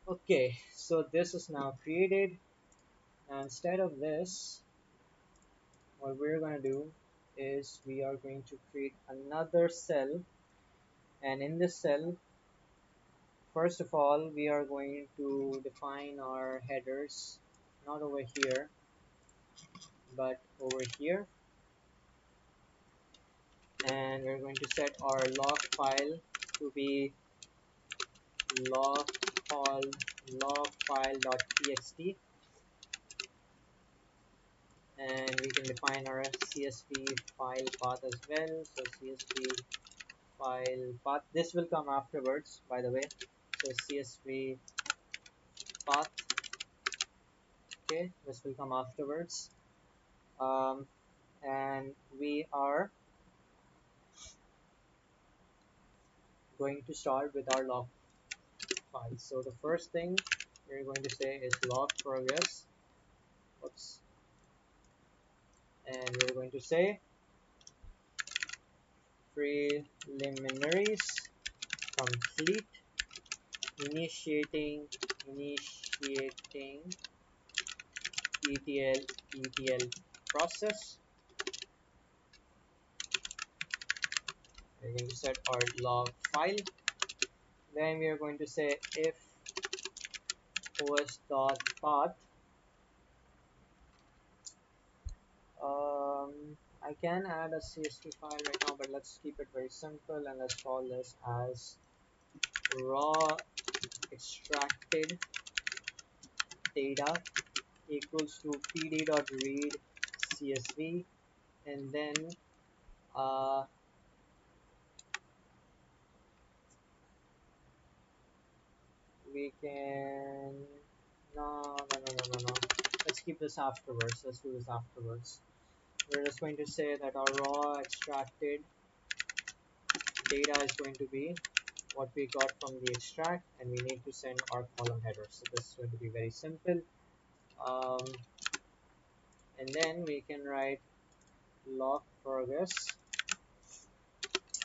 Okay, so this is now created, and instead of this, what we're going to do is we are going to create another cell, and in this cell, first of all, we are going to define our headers, not over here but over here, and we're going to set our log file to be log called logfile.txt, and we can define our CSV file path as well. So CSV file path, this will come afterwards, by the way. So CSV path, okay, this will come afterwards. And we are going to start with our log file. So the first thing we're going to say is log progress. Oops. And we're going to say preliminaries complete, initiating ETL process. We're going to set our log file. Then we are going to say if os.path. I can add a CSV file right now, but let's keep it very simple, and let's call this as raw extracted data equals to pd.read CSV, and then uh, we can no, let's keep this afterwards. Let's do this afterwards. We're just going to say that our raw extracted data is going to be what we got from the extract, and we need to send our column header. So this is going to be very simple. And then we can write log progress,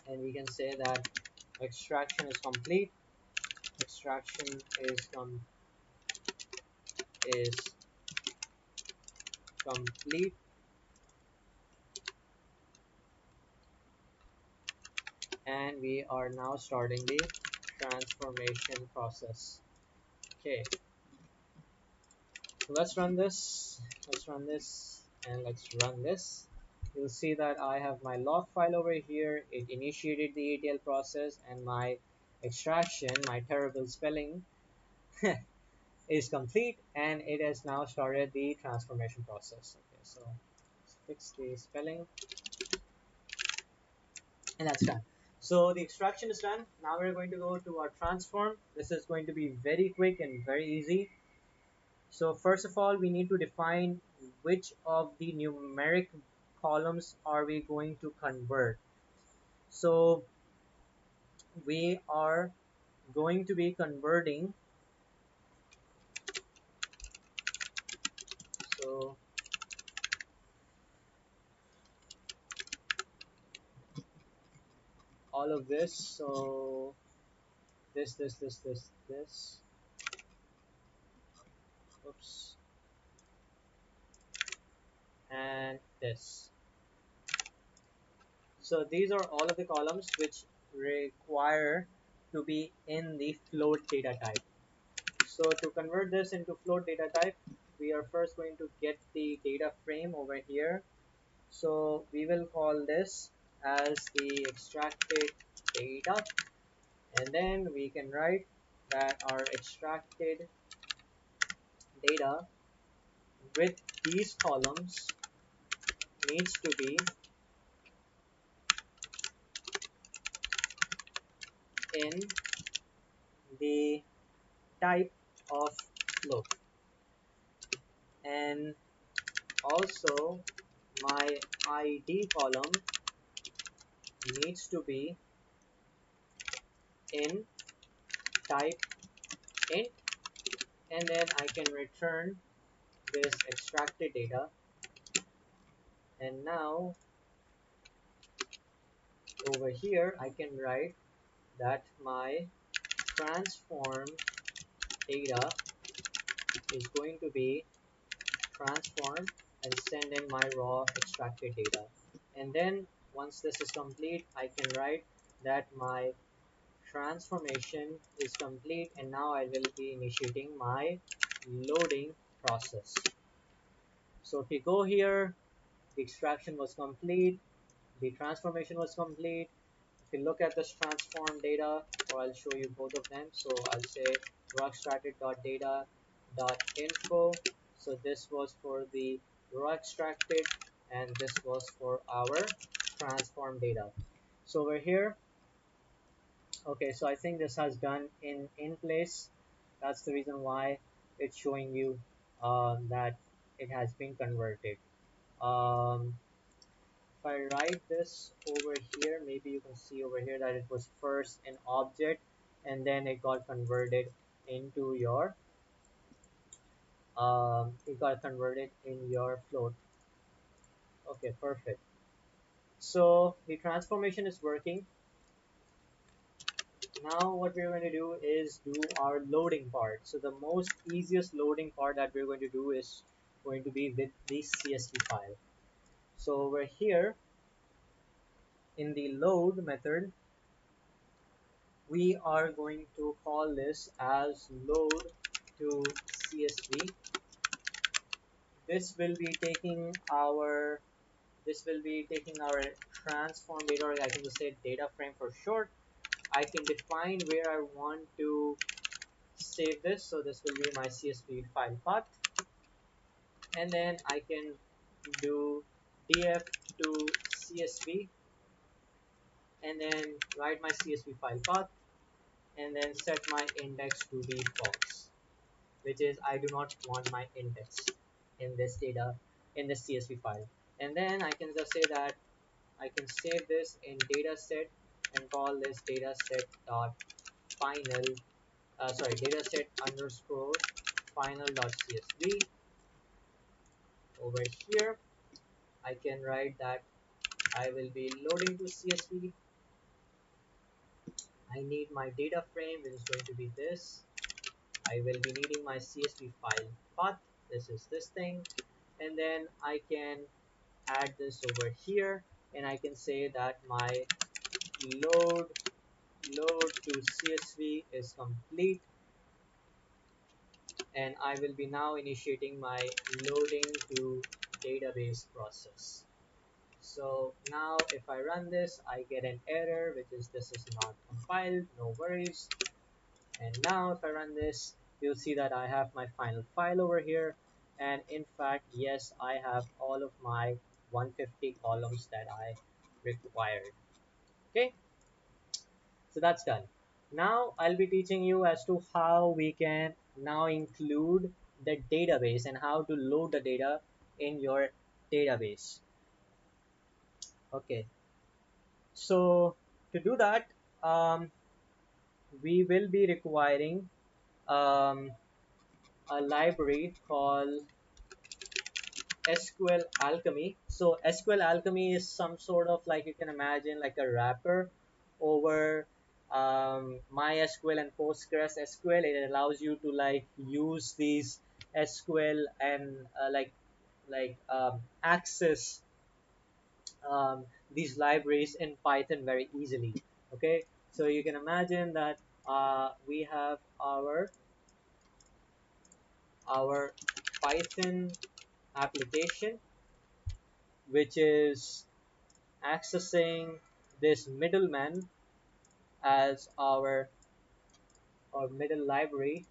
and we can say that extraction is complete. Extraction is complete, and we are now starting the transformation process. Okay, so let's run this, and let's run this. You'll see that I have my log file over here. It initiated the ETL process, and my extraction, my terrible spelling, is complete, and it has now started the transformation process. Okay, so let's fix the spelling, and that's done. So the extraction is done. Now we're going to go to our transform. This is going to be very quick and very easy. So first of all, we need to define which of the numeric columns are we going to convert. So we are going to be converting So all of this, so this, oops, and this. So these are all of the columns which require to be in the float data type. So to convert this into float data type, we are first going to get the data frame over here. So we will call this as the extracted data, and then we can write that our extracted data with these columns needs to be in the type of float, and also my ID column needs to be in type int, and then I can return this extracted data. And now over here I can write that my transform data is going to be transform and send in my raw extracted data. And then once this is complete, I can write that my transformation is complete, and now I will be initiating my loading process. So if you go here, the extraction was complete, the transformation was complete. If you look at this transform data, or I'll show you both of them. So I'll say raw extracted.data.info. So this was for the raw extracted, and this was for our transform data. So over here, okay, so I think this has done in place. That's the reason why it's showing you that it has been converted. Um, if I write this over here, maybe you can see over here that it was first an object, and then it got converted into your float. Okay, perfect. So the transformation is working. Now what we're going to do is do our loading part. So the most easiest loading part that we're going to do is going to be with the CSV file. So over here in the load method, we are going to call this as load to CSV. This will be taking our transform data, or I can just say data frame for short. I can define where I want to save this, so this will be my CSV file path, and then I can do df to CSV, and then write my CSV file path, and then set my index to be false, which is I do not want my index in this data in this CSV file. And then I can just say that I can save this in dataset and call this dataset dot final dataset underscore final dot CSV. Over here I can write that I will be loading to CSV. I need my data frame, which is going to be this. I will be needing my CSV file path. This is this thing. And then I can add this over here, and I can say that my load to CSV is complete, and I will be now initiating my loading to database process. So now if I run this, I get an error, which is this is not compiled. No worries. And now if I run this, you'll see that I have my final file over here, and in fact, yes, I have all of my 150 columns that I required. Okay, so that's done. Now I'll be teaching you as to how we can now include the database and how to load the data in your database. Okay, so to do that, um, we will be requiring um, a library called SQL Alchemy. So SQL Alchemy is some sort of, like, you can imagine, like a wrapper over MySQL and Postgres SQL. It allows you to like use these SQL and access these libraries in Python very easily. Okay, so you can imagine that we have our Python application, which is accessing this middleman as our middle library,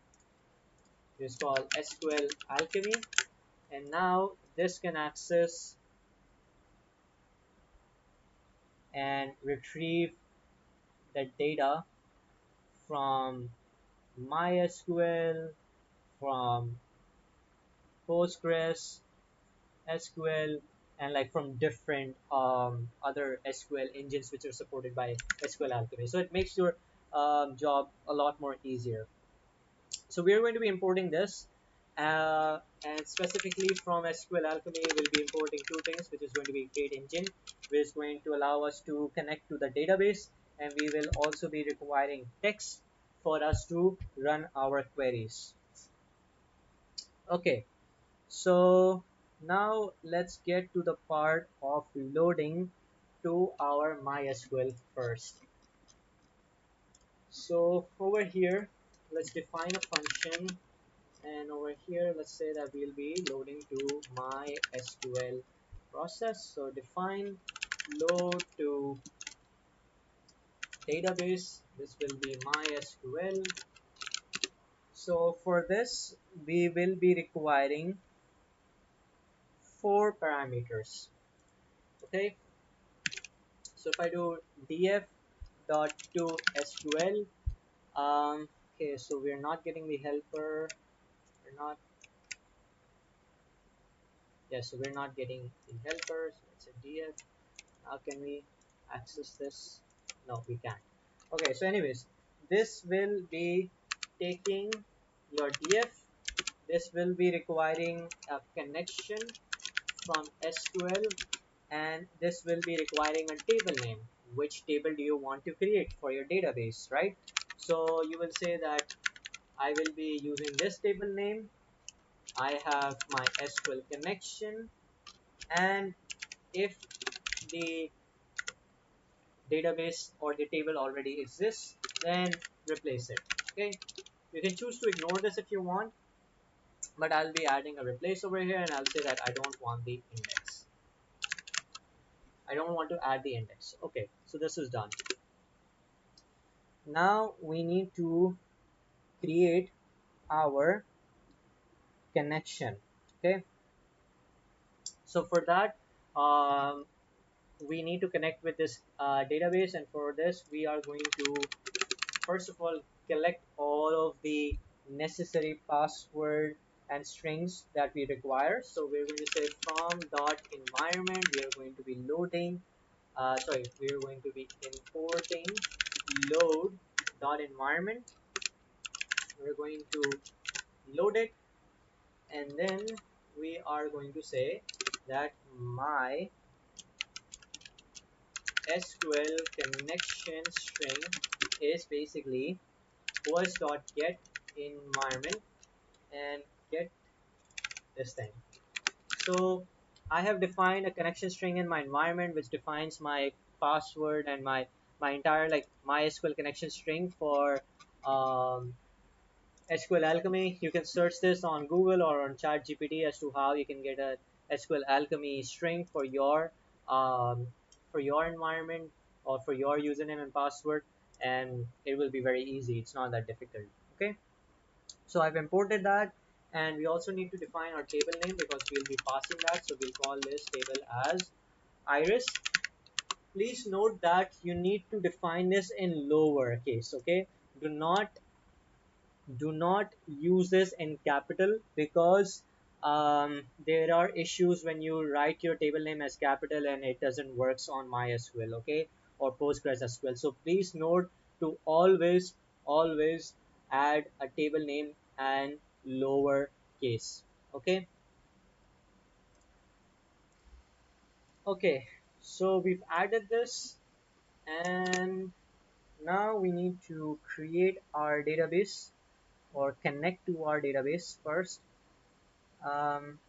which is called SQL Alchemy. And now this can access and retrieve the data from MySQL, from Postgres, SQL, and like from different other SQL engines which are supported by SQL Alchemy. So it makes your job a lot more easier. So we are going to be importing this, and specifically from SQL Alchemy, we'll be importing two things, which is going to be create engine, which is going to allow us to connect to the database, and we will also be requiring text for us to run our queries. Okay, so now let's get to the part of loading to our MySQL first. So over here, let's define a function, and over here let's say that we'll be loading to MySQL process. So define load to database. This will be MySQL. So for this, we will be requiring four parameters. Okay, so if I do df dot to SQL, okay, so we're not getting the helper. We're not, yes, so we're not getting the helper. So let's say df. How can we access this? No, we can't. Okay, so anyways, this will be taking your df. This will be requiring a connection from SQL, and this will be requiring a table name. Which table do you want to create for your database, right? So you will say that I will be using this table name. I have my SQL connection, and if the database or the table already exists, then replace it. Okay, you can choose to ignore this if you want, but I'll be adding a replace over here, and I'll say that I don't want the index. I don't want to add the index. Okay, so this is done. Now we need to create our connection. Okay, so for that, we need to connect with this database, and for this we are going to first of all collect all of the necessary password and strings that we require. So we're going to say from dot environment, we are going to be loading, we are going to be importing load dot environment. We're going to load it, and then we are going to say that my SQL connection string is basically os.get environment, and get this thing. So I have defined a connection string in my environment, which defines my password and my entire like MySQL connection string for SQL Alchemy. You can search this on Google or on ChatGPT as to how you can get a SQL Alchemy string for your environment or for your username and password, and it will be very easy. It's not that difficult. Okay, so I've imported that, and we also need to define our table name because we'll be passing that. So we'll call this table as iris. Please note that you need to define this in lowercase. Okay, do not use this in capital, because there are issues when you write your table name as capital and it doesn't works on MySQL, okay, or Postgres as well. So please note to always add a table name and lower case. Okay, Okay, so we've added this, and now we need to create our database or connect to our database first. Um,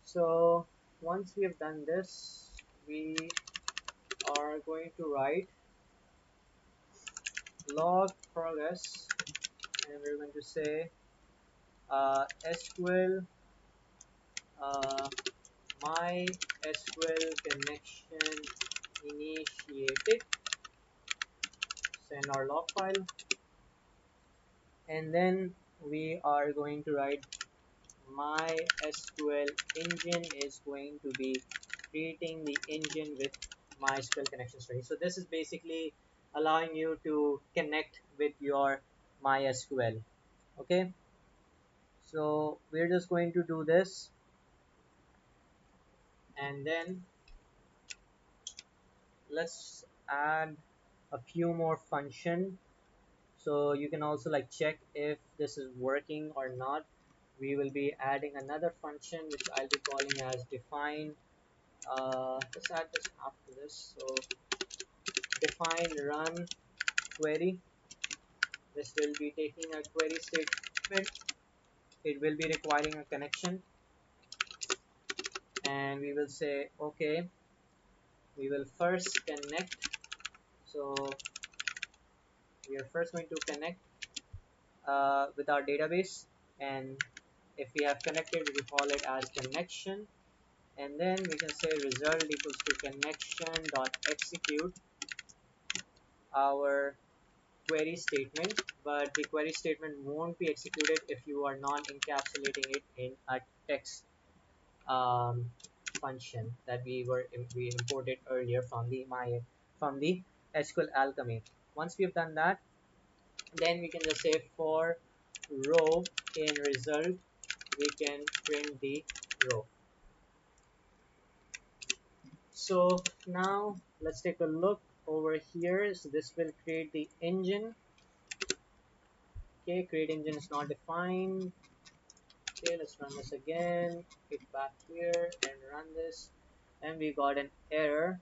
so once we have done this, we are going to write log progress, and we're going to say SQL uh, my SQL connection initiated, send our log file, and then we are going to write my SQL engine is going to be creating the engine with MySQL connection string. So this is basically allowing you to connect with your MySQL. Okay, so we're just going to do this, and then let's add a few more function. So you can also like check if this is working or not. We will be adding another function which I'll be calling as define. Let's add this after this. So define run query. This will be taking a query statement. It will be requiring a connection, and we will say okay. We will first connect. So we are first going to connect with our database, and if we have connected, we will call it as connection, and then we can say result equals to connection dot execute our query statement, but the query statement won't be executed if you are not encapsulating it in a text um, function that we imported earlier from the SQL Alchemy. Once we have done that, then we can just say for row in result we can print the row. So now let's take a look over here. So this will create the engine. Okay, create engine is not defined. Okay, let's run this again. Hit back here and run this, and we got an error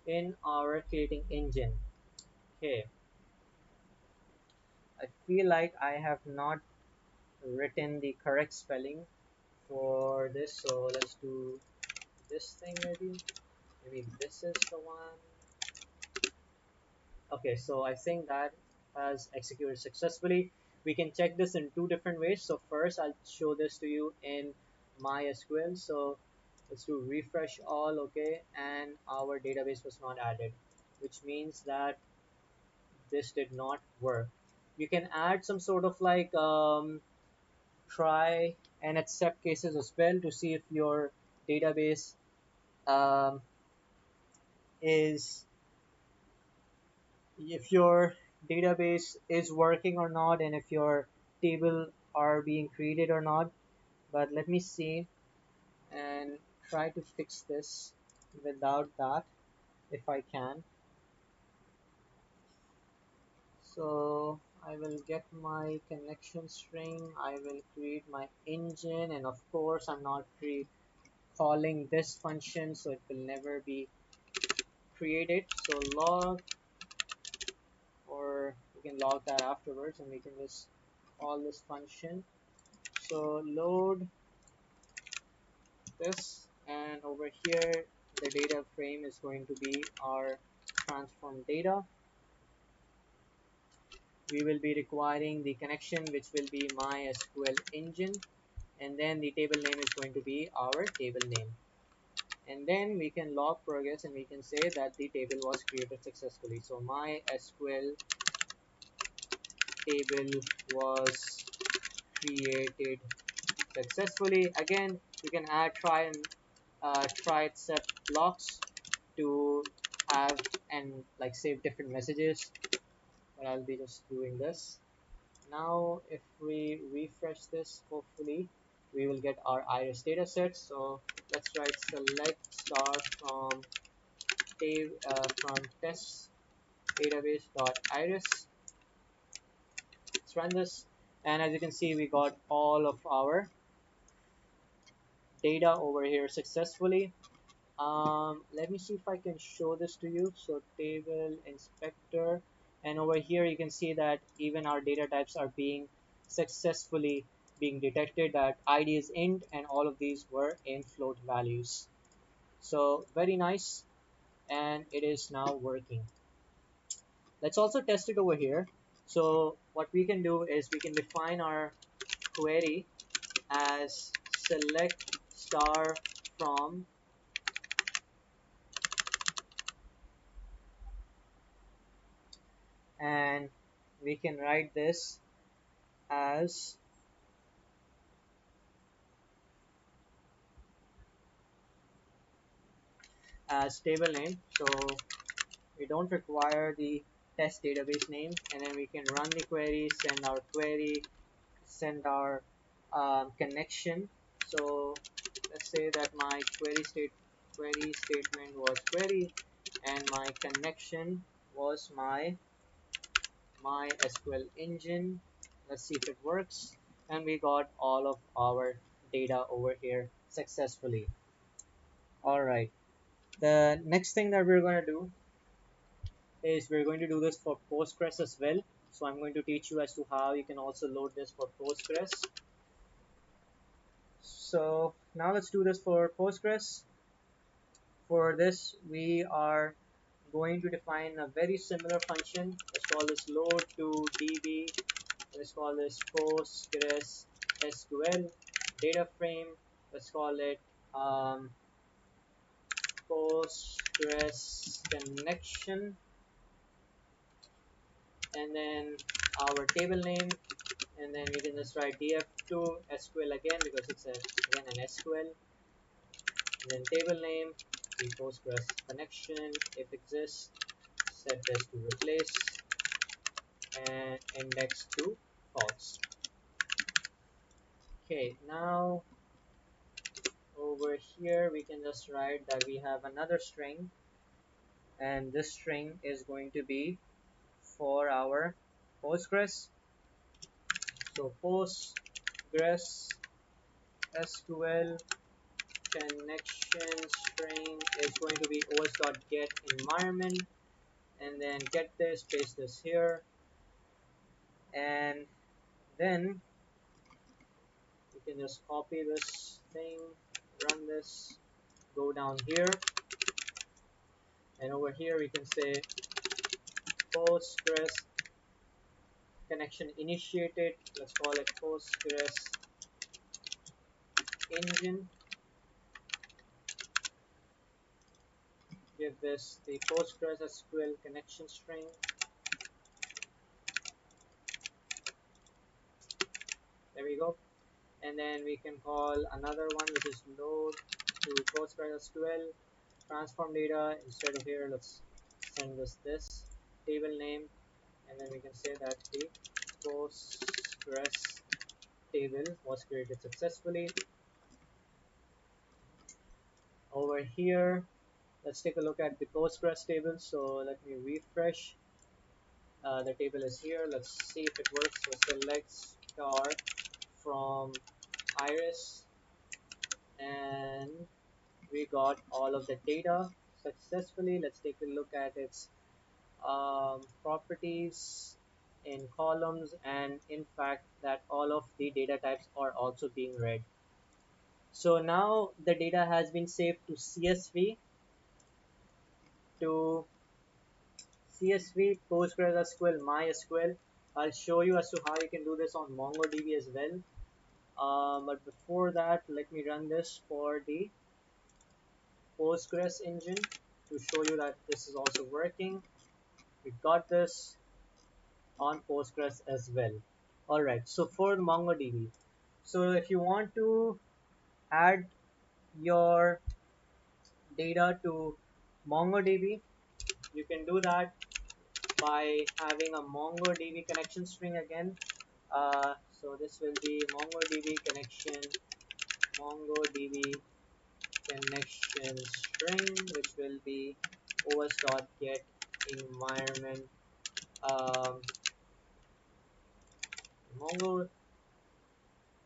in our creating engine. Okay, I feel like I have not written the correct spelling for this, so let's do this thing maybe. Maybe this is the one. Okay, so I think that has executed successfully. We can check this in two different ways. So first I'll show this to you in MySQL. So let's do refresh all, okay, and our database was not added, which means that this did not work. You can add some sort of like try and accept cases as well to see if your database um, is if your database is working or not, and if your table are being created or not. But let me see and try to fix this without that if I can. So I will get my connection string, I will create my engine, and of course I'm not calling this function, so it will never be created. So log, or we can log that afterwards, and we can just call this function. So load this, and over here the data frame is going to be our transform data. We will be requiring the connection, which will be MySQL engine, and then the table name is going to be our table name, and then we can log progress, and we can say that the table was created successfully. So MySQL table was created successfully. Again, you can add try accept blocks to have and like save different messages, but I'll be just doing this. Now if we refresh this, hopefully we will get our iris dataset. So let's write select star from test database dot iris. Let's run this, and as you can see we got all of our data over here successfully. Let me see if I can show this to you. So table inspector, and over here you can see that even our data types are being successfully being detected, that id is int and all of these were in float values. So very nice, and it is now working. Let's also test it over here. So what we can do is we can define our query as select star from, and we can write this as table name. So we don't require the test database name, and then we can run the query, send our connection. So let's say that my query statement was query, and my connection was my SQL engine. Let's see if it works, and we got all of our data over here successfully. All right. The next thing that we're going to do is we're going to do this for Postgres as well. So I'm going to teach you as to how you can also load this for Postgres. So now let's do this for Postgres. For this, we are going to define a very similar function. Let's call this load to DB. Let's call this Postgres SQL data frame. Let's call it Postgres connection, and then our table name, and then we can just write df2 SQL again because it's again an SQL, and then table name, the Postgres connection if exists, set this to replace, and index to false. Okay, now over here we can just write that we have another string, and this string is going to be for our Postgres. So Postgres SQL connection string is going to be os.get environment, and then get this, paste this here, and then you can just copy this thing, run this, go down here, and over here we can say Postgres connection initiated. Let's call it Postgres engine. Give this the Postgres SQL connection string. There we go. And then we can call another one which is load to PostgreSQL transform data. Instead of here, let's send this table name, and then we can say that the Postgres table was created successfully. Over here, let's take a look at the Postgres table. So let me refresh. The table is here. Let's see if it works. So select star from iris, and we got all of the data successfully. Let's take a look at its properties in columns, and in fact that all of the data types are also being read. So now the data has been saved to to CSV, PostgreSQL, MySQL. I'll show you as to how you can do this on MongoDB as well. But before that, let me run this for the Postgres engine to show you that this is also working. We got this on Postgres as well. Alright, so for the MongoDB, so if you want to add your data to MongoDB, you can do that by having a MongoDB connection string again. So this will be MongoDB connection string, which will be os.get environment um,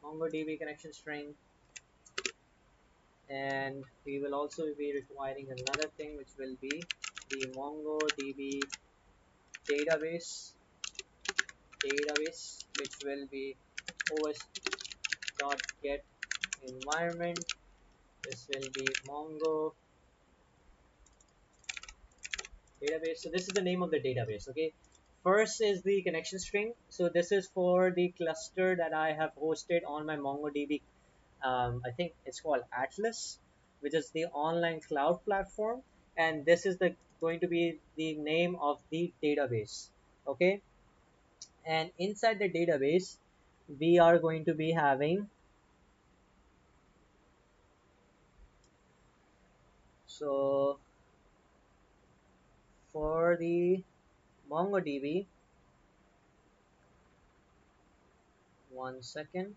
MongoDB connection string, and we will also be requiring another thing, which will be the MongoDB database, which will be os.get environment. This will be Mongo database. So this is the name of the database. Okay, first is the connection string. So this is for the cluster that I have hosted on my MongoDB. I think it's called Atlas, which is the online cloud platform, and this is the going to be the name of the database. Okay, and inside the database we are going to be having, so for the MongoDB, one second,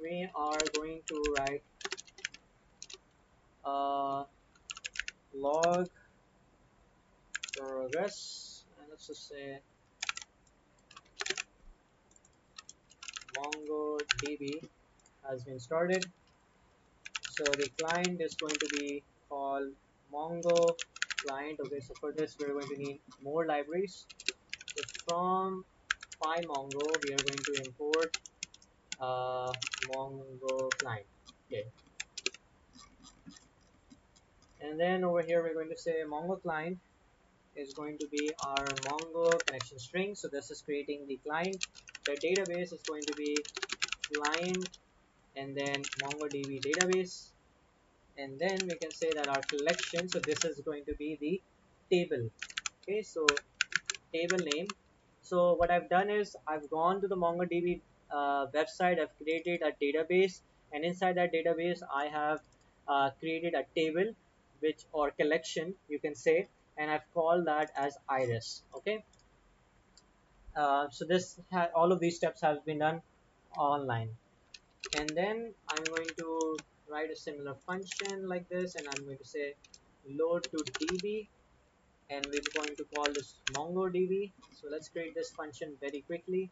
we are going to write log progress, and let's just say MongoDB has been started. So the client is going to be called Mongo client. Okay, so for this we're going to need more libraries. So from PyMongo we are going to import Mongo client. Okay, and then over here we're going to say Mongo client is going to be our Mongo connection string. So this is creating the client. The database is going to be client and then MongoDB database, and then we can say that our collection, so this is going to be the table. Okay, so table name. So what I've done is I've gone to the MongoDB website. I've created a database, and inside that database I have created a table, which or collection you can say, and I've called that as iris. Okay, so all of these steps have been done online, and then I'm going to write a similar function like this, and I'm going to say load to DB, and we're going to call this MongoDB. So let's create this function very quickly.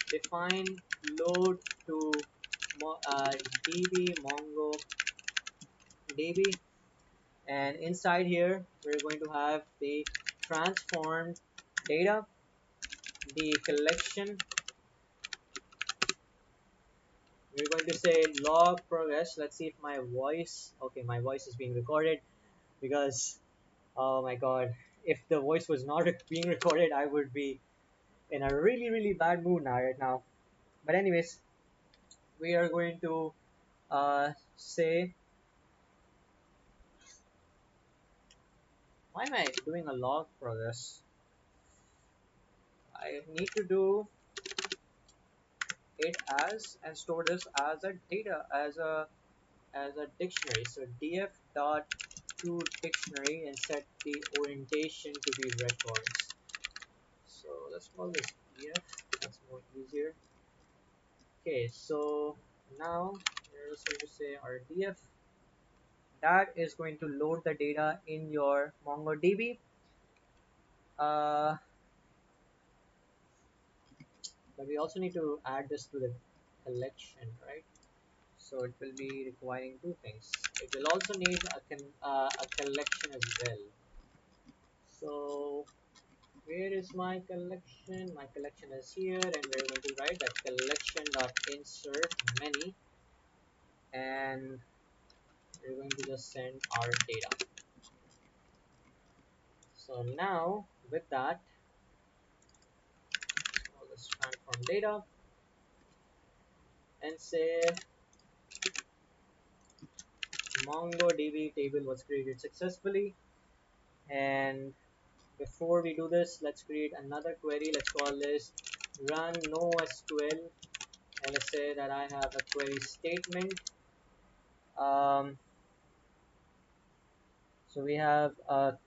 Define load to DB MongoDB, and inside here we're going to have the transformed data, the collection. We're going to say log progress. Let's see if my voice, okay, my voice is being recorded, because oh my god, if the voice was not being recorded I would be in a really bad mood now right now. But anyways, we are going to say, why am I doing a log progress? I need to do it as and store this as a data, as a dictionary. So df dot to dictionary and set the orientation to be records. So let's call this df, that's more easier. Okay, so now we're just going to say our df that is going to load the data in your MongoDB. Uh, but we also need to add this to the collection, right? So it will be requiring two things. It will also need a collection as well. So where is my collection? My collection is here, and we're going to write that collection dot insert many, and we're going to just send our data. So now with that, let's transform data and say MongoDB table was created successfully. And before we do this, let's create another query. Let's call this run NoSQL, and let's say that I have a query statement. So we have a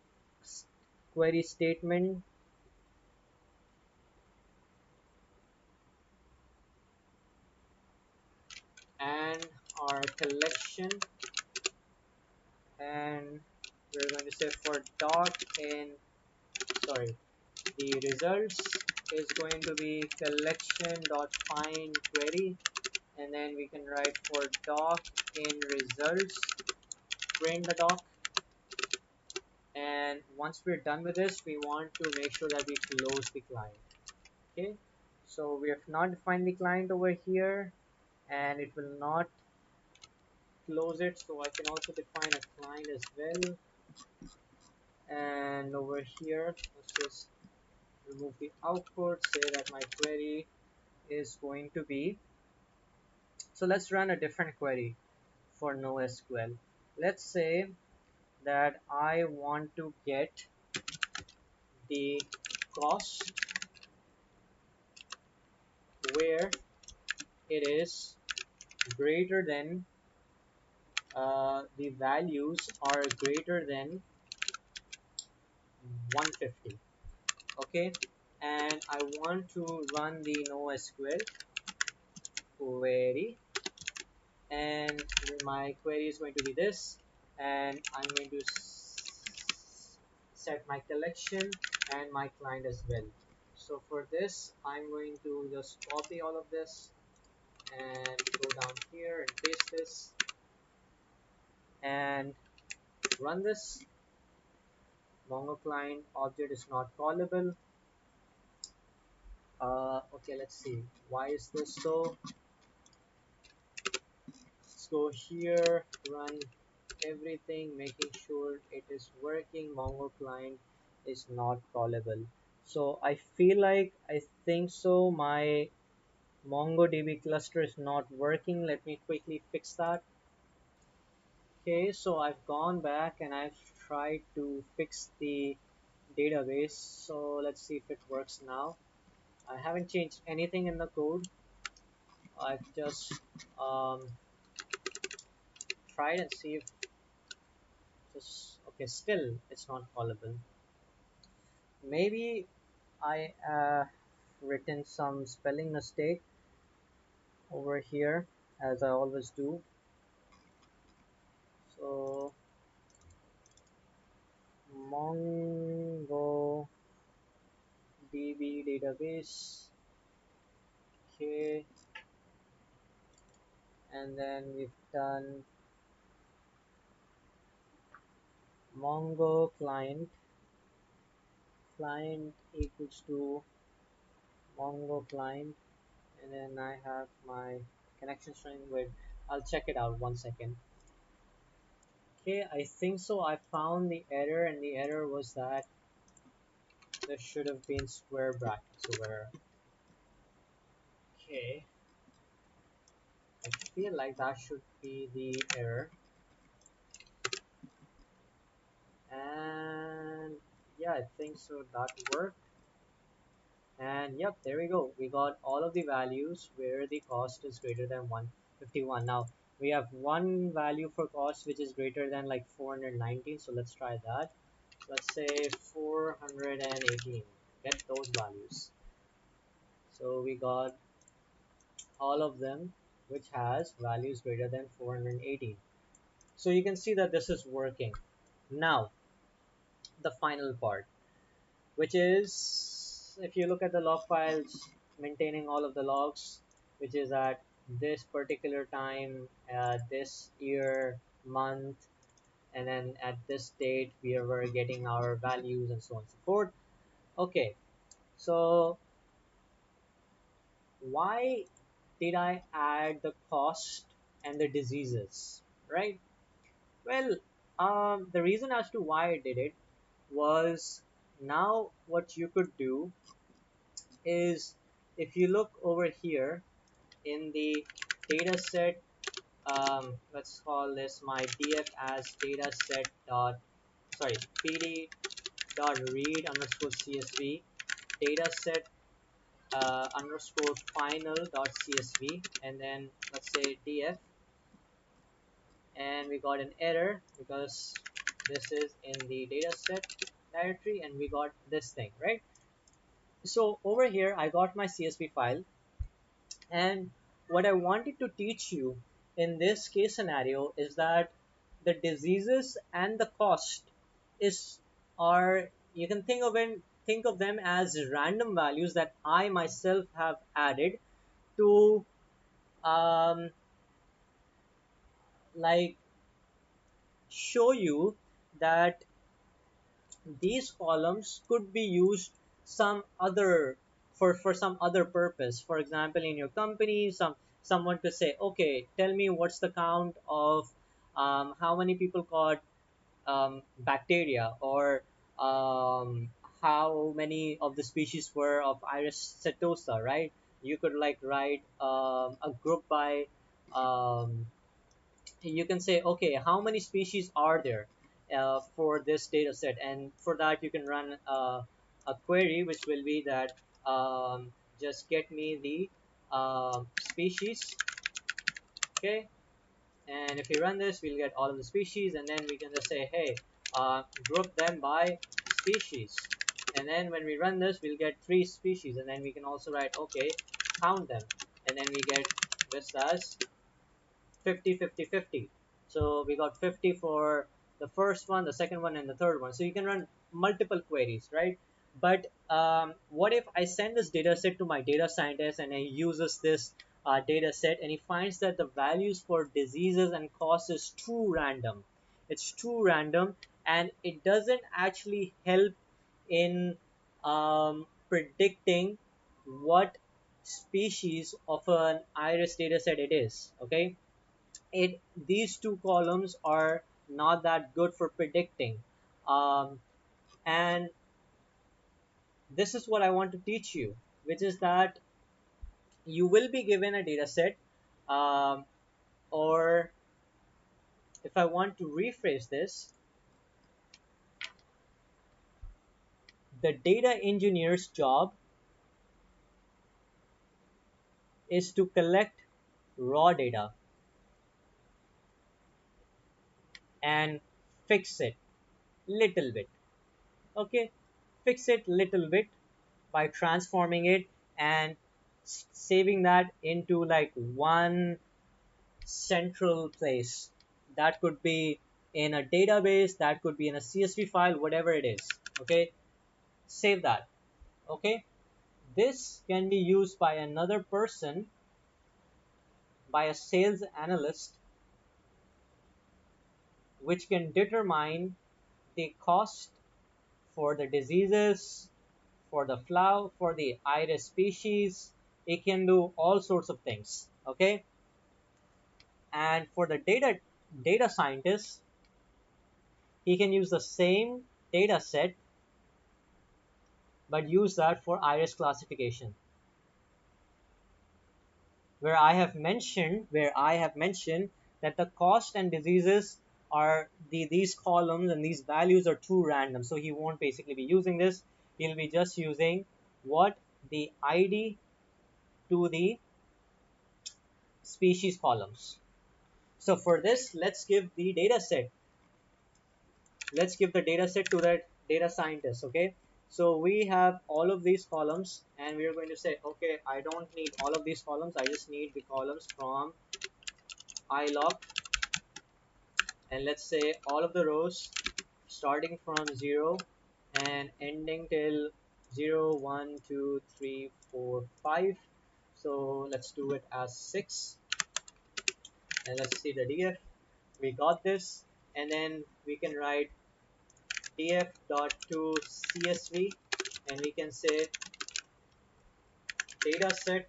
query statement, and our collection, and we're going to say for doc in, sorry, the results, is going to be collection.find query, and then we can write for doc in results, print the doc. And once we're done with this, we want to make sure that we close the client. Okay, so we have not defined the client over here, and it will not close it, so I can also define a client as well. And over here, let's just remove the output, say that my query is going to be, so let's run a different query for NoSQL. Let's say that I want to get the cost where it is greater than the values are greater than 150. Okay, and I want to run the NoSQL query, and my query is going to be this, and I'm going to set my collection and my client as well. So for this, I'm going to just copy all of this and go down here and paste this and run this. Mongo client object is not callable. Okay, let's see. Why is this so? Let's go here, run everything, making sure it is working. Mongo client is not callable. So I think so my MongoDB cluster is not working. Let me quickly fix that. Okay, so I've gone back and I've tried to fix the database. So let's see if it works now. I haven't changed anything in the code. I've just um, tried and see if just okay. Still, it's not callable. Maybe I written some spelling mistake over here, as I always do. So MongoDB database. Okay, and then we've done Mongo client equals to Mongo client, and then I have my connection string with. I'll check it out 1 second. Okay, I think so. I found the error, and the error was that there should have been square brackets over. Okay, I feel like that should be the error. And yeah, I think so. That worked. And yep, there we go. We got all of the values where the cost is greater than 151. Now we have one value for cost which is greater than like 419. So let's try that. Let's say 418. Get those values. So we got all of them which has values greater than 418. So you can see that this is working. Now the final part, which is if you look at the log files, maintaining all of the logs, which is at this particular time, this year, month, and then at this date we were getting our values and so on and so forth. Okay, so why did I add the cost and the diseases, right? Well, the reason as to why I did it was, now what you could do is, if you look over here in the dataset, let's call this my df as dataset dot, sorry, pd dot read underscore csv dataset underscore final dot csv, and then let's say df, and we got an error because this is in the dataset directory and we got this thing, right? So over here I got my csv file, and what I wanted to teach you in this case scenario is that the diseases and the cost is are, you can think of it think of them as random values that I myself have added to um, like show you that these columns could be used some other for some other purpose. For example, in your company, someone to say, okay, tell me what's the count of how many people caught bacteria, or um, how many of the species were of iris setosa, right? You could like write a group by um, you can say, okay, how many species are there for this data set, and for that you can run a query which will be that just get me the species. Okay, and if you run this, we'll get all of the species, and then we can just say, hey, group them by species, and then when we run this, we'll get 3 species, and then we can also write, okay, count them, and then we get this as 50, 50, 50. So we got 50 for the first one, the second one, and the third one. So you can run multiple queries, right? But what if I send this data set to my data scientist, and he uses this data set, and he finds that the values for diseases and causes is too random. It's too random, and it doesn't actually help in predicting what species of an iris data set it is. Okay, it these two columns are not that good for predicting, um, and this is what I want to teach you, which is that you will be given a data set, um, or if I want to rephrase this, the data engineer's job is to collect raw data and fix it little bit. Okay, fix it little bit by transforming it and saving that into like one central place. That could be in a database, that could be in a CSV file, whatever it is. Okay, save that. Okay, this can be used by another person, by a sales analyst, which can determine the cost for the diseases, for the flower, for the iris species. It can do all sorts of things. Okay, and for the data scientist, he can use the same data set but use that for iris classification, where I have mentioned that the cost and diseases are these columns, and these values are too random, so he won't basically be using this. He'll be just using what the ID to the species columns. So for this, let's give the data set to that data scientist. Okay, so we have all of these columns, and we are going to say, okay, I don't need all of these columns, I just need the columns from ilog, and let's say all of the rows starting from 0 and ending till 0, 1, 2, 3, 4, 5. So let's do it as 6, and let's see the df. We got this, and then we can write df dot to csv, and we can say data set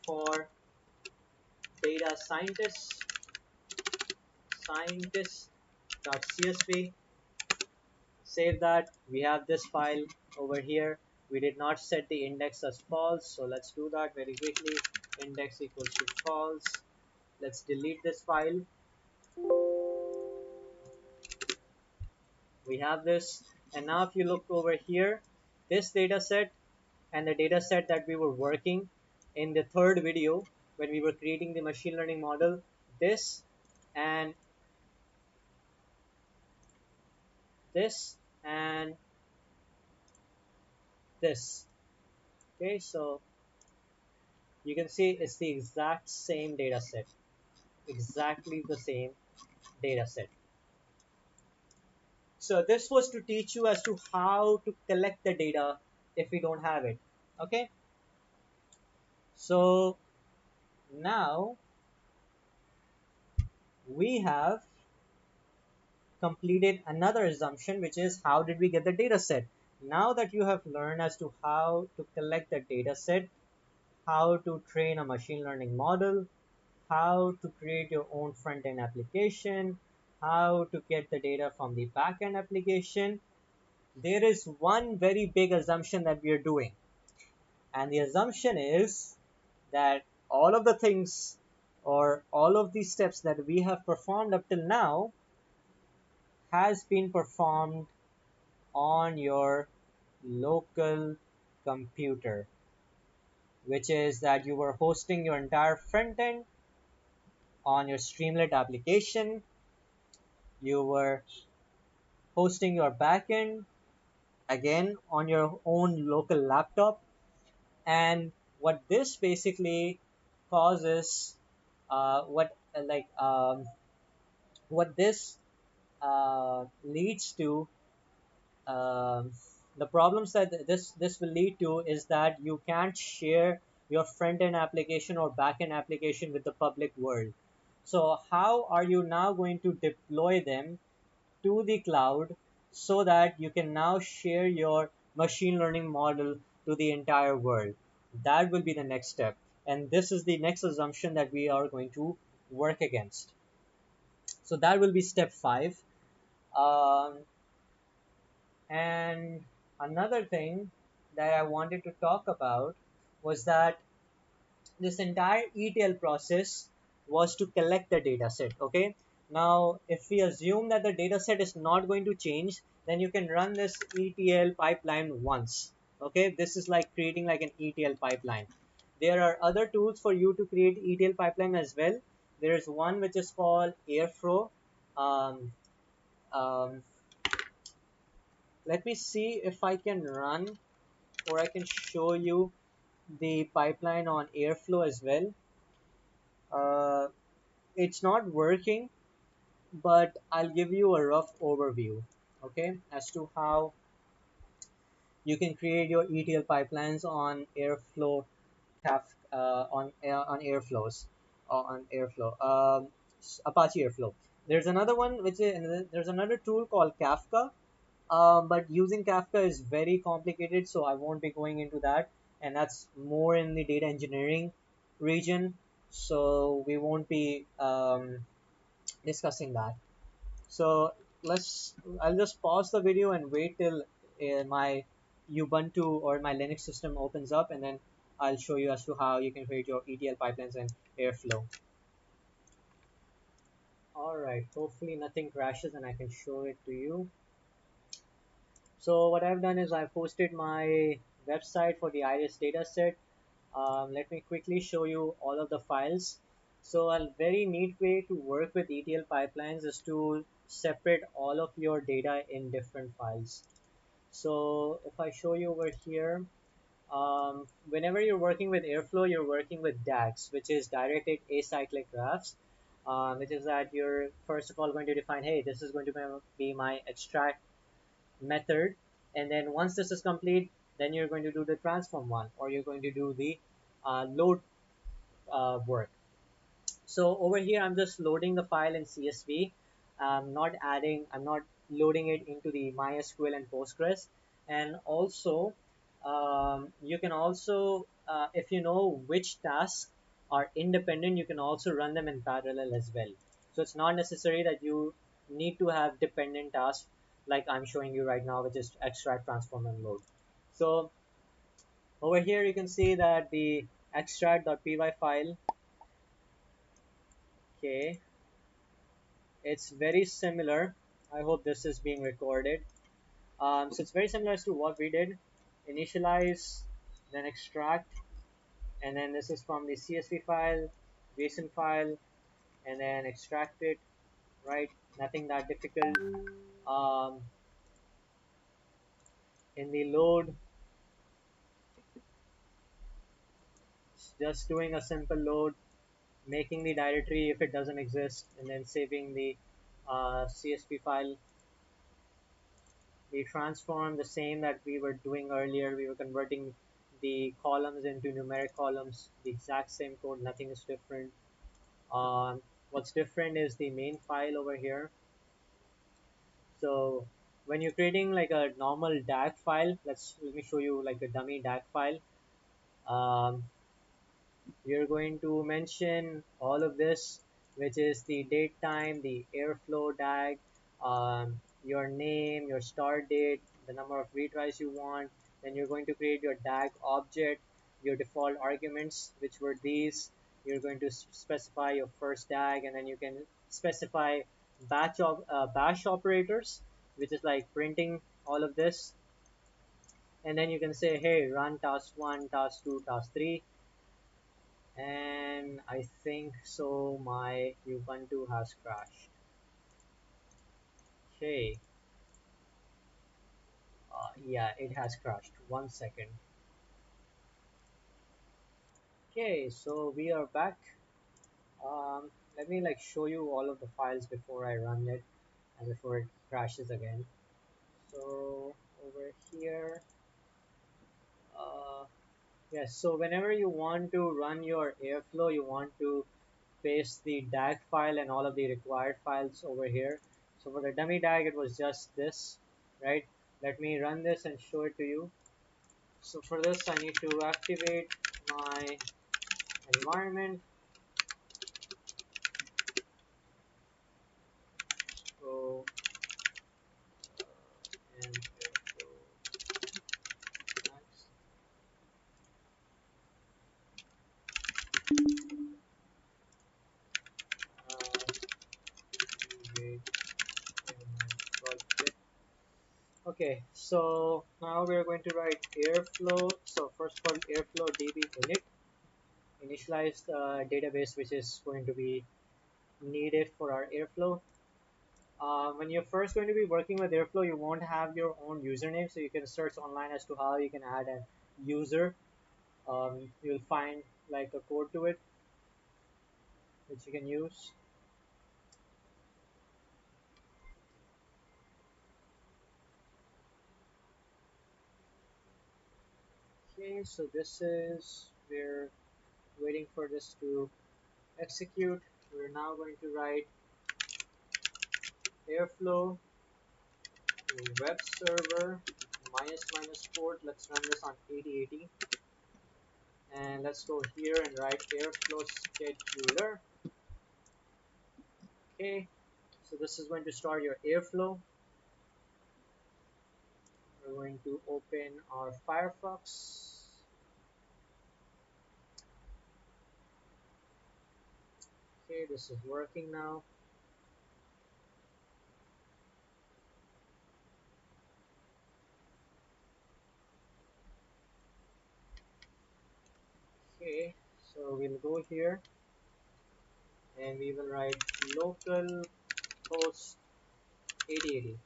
for data scientist.csv. Save that. We have this file over here. We did not set the index as false, so let's do that very quickly. Index equals to false. Let's delete this file. We have this, and now if you look over here, this data set and the data set that we were working in the third video when we were creating the machine learning model, this and this and this. Okay, so you can see it's the exact same data set, exactly the same data set. So this was to teach you as to how to collect the data if we don't have it. Okay, so now we have completed another assumption, which is how did we get the data set. Now that you have learned as to how to collect the data set, how to train a machine learning model, how to create your own front end application, how to get the data from the back end application, there is one very big assumption that we are doing. And the assumption is that all of the things or all of these steps that we have performed up till now has been performed on your local computer, which is that you were hosting your entire front end on your Streamlit application, you were hosting your backend again on your own local laptop. And what this basically causes, what like what this leads to, um, the problems that this will lead to is that you can't share your front end application or back end application with the public world. So how are you now going to deploy them to the cloud so that you can now share your machine learning model to the entire world? That will be the next step. And this is the next assumption that we are going to work against. So that will be step 5. Um, and another thing that I wanted to talk about was that this entire ETL process was to collect the data set. Okay. Now, if we assume that the data set is not going to change, then you can run this ETL pipeline once. Okay. This is like creating like an ETL pipeline. There are other tools for you to create ETL pipeline as well. There is one which is called Airflow. Um, um, Let me see if I can run or I can show you the pipeline on Airflow as well. Uh, it's not working, but I'll give you a rough overview, okay, as to how you can create your ETL pipelines on Airflow, on Airflows, on Airflow, Apache Airflow. There's another one which is there's another tool called Kafka, but using Kafka is very complicated, so I won't be going into that, and that's more in the data engineering region, so we won't be discussing that. So I'll just pause the video and wait till my Ubuntu or my Linux system opens up, and then I'll show you as to how you can create your ETL pipelines in Airflow. All right, hopefully nothing crashes and I can show it to you. So what I've done is I've posted my website for the Iris dataset. Let me quickly show you all of the files. So a very neat way to work with ETL pipelines is to separate all of your data in different files. So if I show you over here, whenever you're working with Airflow, you're working with DAGs, which is directed acyclic graphs, which is that you're first of all going to define, hey, this is going to be my extract method, and then once this is complete, then you're going to do the transform one, or you're going to do the load work. So over here I'm just loading the file in CSV. I'm not loading it into the MySQL and Postgres. And also you can also if you know which tasks are independent, you can also run them in parallel as well. So it's not necessary that you need to have dependent tasks like I'm showing you right now, which is extract, transform, and load. So over here you can see that the extract.py file, okay, it's very similar. I hope this is being recorded. So it's very similar as to what we did. Initialize, then extract, and then this is from the CSV file, JSON file, and then extract it, right? Nothing that difficult. Um, in the load, just doing a simple load, making the directory if it doesn't exist, and then saving the CSV file. We transform the same that we were doing earlier. We were converting the columns into numeric columns. The exact same code, nothing is different. What's different is the main file over here. So when you're creating like a normal DAG file, let me show you like a dummy DAG file. Um, you're going to mention all of this, which is the date time, the airflow DAG, your name, your start date, the number of retries you want. Then you're going to create your DAG object, your default arguments, which were these. You're going to specify your first DAG, and then you can specify bash operators, which is like printing all of this. And then you can say, hey, run task 1, task 2, task 3, and I think so my Ubuntu has crashed. Okay, yeah, it has crashed. 1 second. Okay, so we are back. Let me like show you all of the files before I run it and before it crashes again. So over here, uh, yes, so whenever you want to run your Airflow, you want to paste the DAG file and all of the required files over here. So for the dummy DAG, it was just this, right? Let me run this and show it to you. So for this, I need to activate my environment. So and next, activate project. Okay, so now we're going to write airflow. So first of all, airflow db init initialize the database which is going to be needed for our airflow. When you're first going to be working with Airflow, you won't have your own username, so you can search online as to how you can add a user. You'll find like a code to it which you can use. Okay, so this is, we're waiting for this to execute. We're now going to write Airflow web server minus port. Let's run this on 8080. And let's go here and write Airflow scheduler. Okay, so this is going to start your Airflow. We're going to open our Firefox. Okay, this is working now. Okay, so we'll go here and we will write local host 8080.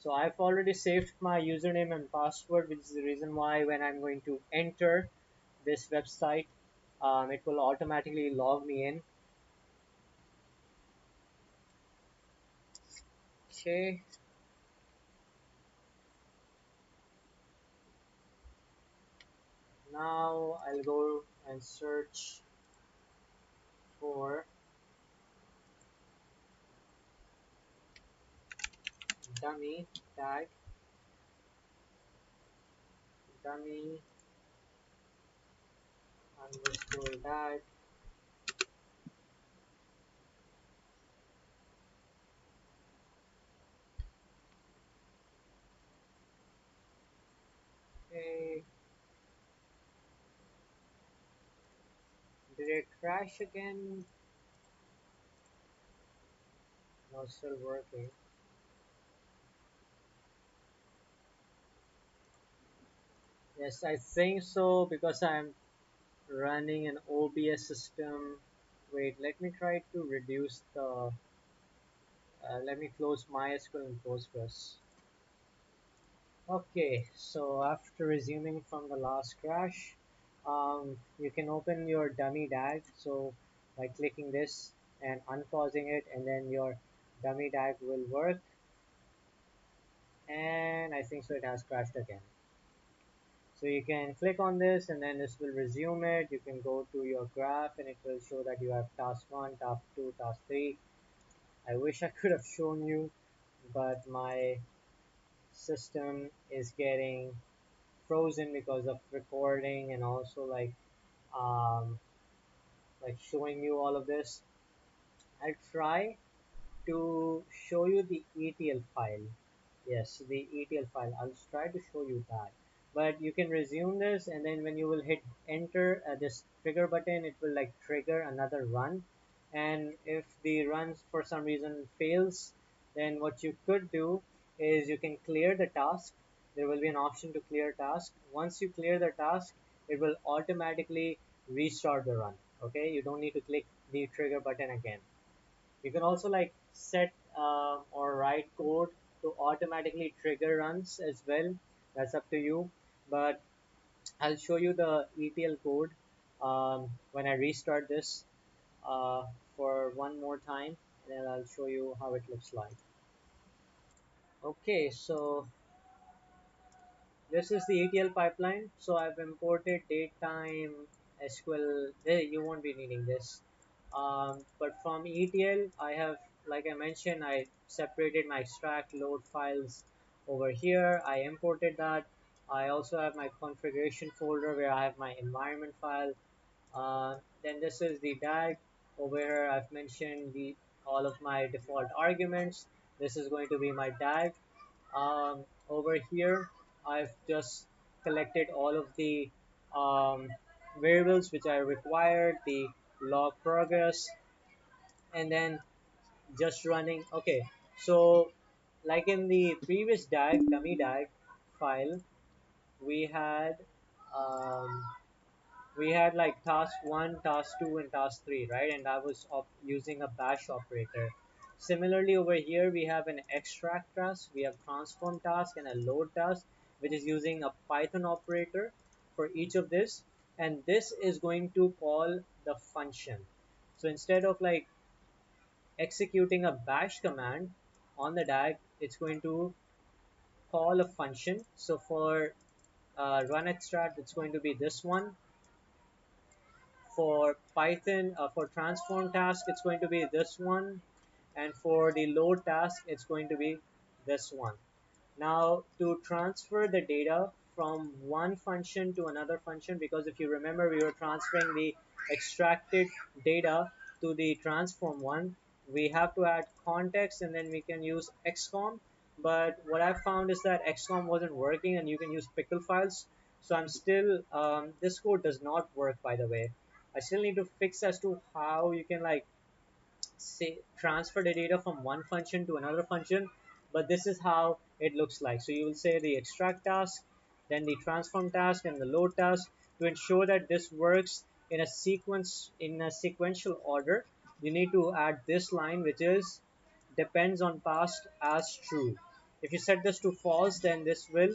So I've already saved my username and password, which is the reason why when I'm going to enter this website, it will automatically log me in. Okay, now I'll go and search for dummy tag, dummy underscore tag. Okay, did it crash again? No, it's still working. Yes, I think so because I'm running an OBS system. Wait, let me try to reduce the. Let me close MySQL and Postgres. Okay, so after resuming from the last crash, you can open your dummy DAG. So by clicking this and unpausing it, and then your dummy DAG will work. and I think so it has crashed again. So you can click on this and then this will resume it. You can go to your graph and it will show that you have task 1, task 2, task 3. I wish I could have shown you, but my system is getting frozen because of recording and also um, like showing you all of this. I'll try to show you the ETL file. Yes, the ETL file. I'll try to show you that. But you can resume this, and then when you will hit enter this trigger button, it will like trigger another run. And if the run for some reason fails, then what you could do is you can clear the task. There will be an option to clear task. Once you clear the task, it will automatically restart the run. Okay, you don't need to click the trigger button again. You can also like set or write code to automatically trigger runs as well. That's up to you. But I'll show you the ETL code when I restart this uh, for one more time, and then I'll show you how it looks like. Okay, so this is the ETL pipeline. So I've imported datetime SQL. You won't be needing this. But from ETL, I have, like I mentioned, I separated my extract load files over here. I imported that. I also have my configuration folder where I have my environment file. Then this is the DAG. Over here, I've mentioned the all of my default arguments. This is going to be my DAG. Over here, I've just collected all of the um, variables which I required, the log progress, and then just running. Okay, so like in the previous dummy DAG file, we had um, we had like task 1, task 2, and task 3, right? And I was using a bash operator. Similarly, over here we have an extract task, we have transform task, and a load task, which is using a Python operator for each of this. And this is going to call the function. So instead of like executing a bash command on the DAG, it's going to call a function. So for run extract, it's going to be this one. For Python, for transform task, it's going to be this one. And for the load task, it's going to be this one. Now, to transfer the data from one function to another function, because if you remember, we were transferring the extracted data to the transform one, we have to add context and then we can use XCOM. But what I found is that XCOM wasn't working and you can use pickle files. So I'm still, this code does not work, by the way. I still need to fix as to how you can like say transfer the data from one function to another function, but this is how it looks like. So you will say the extract task, then the transform task, and the load task. To ensure that this works in a sequential order, you need to add this line, which is depends on past as true. If you set this to false, then this will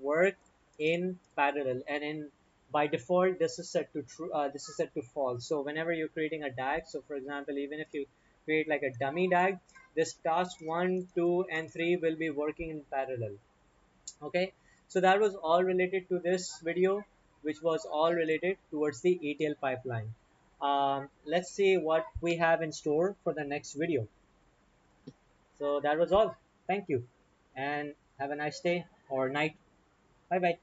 work in parallel, and in by default this is set to true. This is set to false. So whenever you're creating a DAG, so for example, even if you create like a dummy DAG, this task 1, 2, and 3 will be working in parallel. Okay, so that was all related to this video, which was all related towards the ETL pipeline. Let's see what we have in store for the next video. So that was all. Thank you, and have a nice day or night. Bye bye.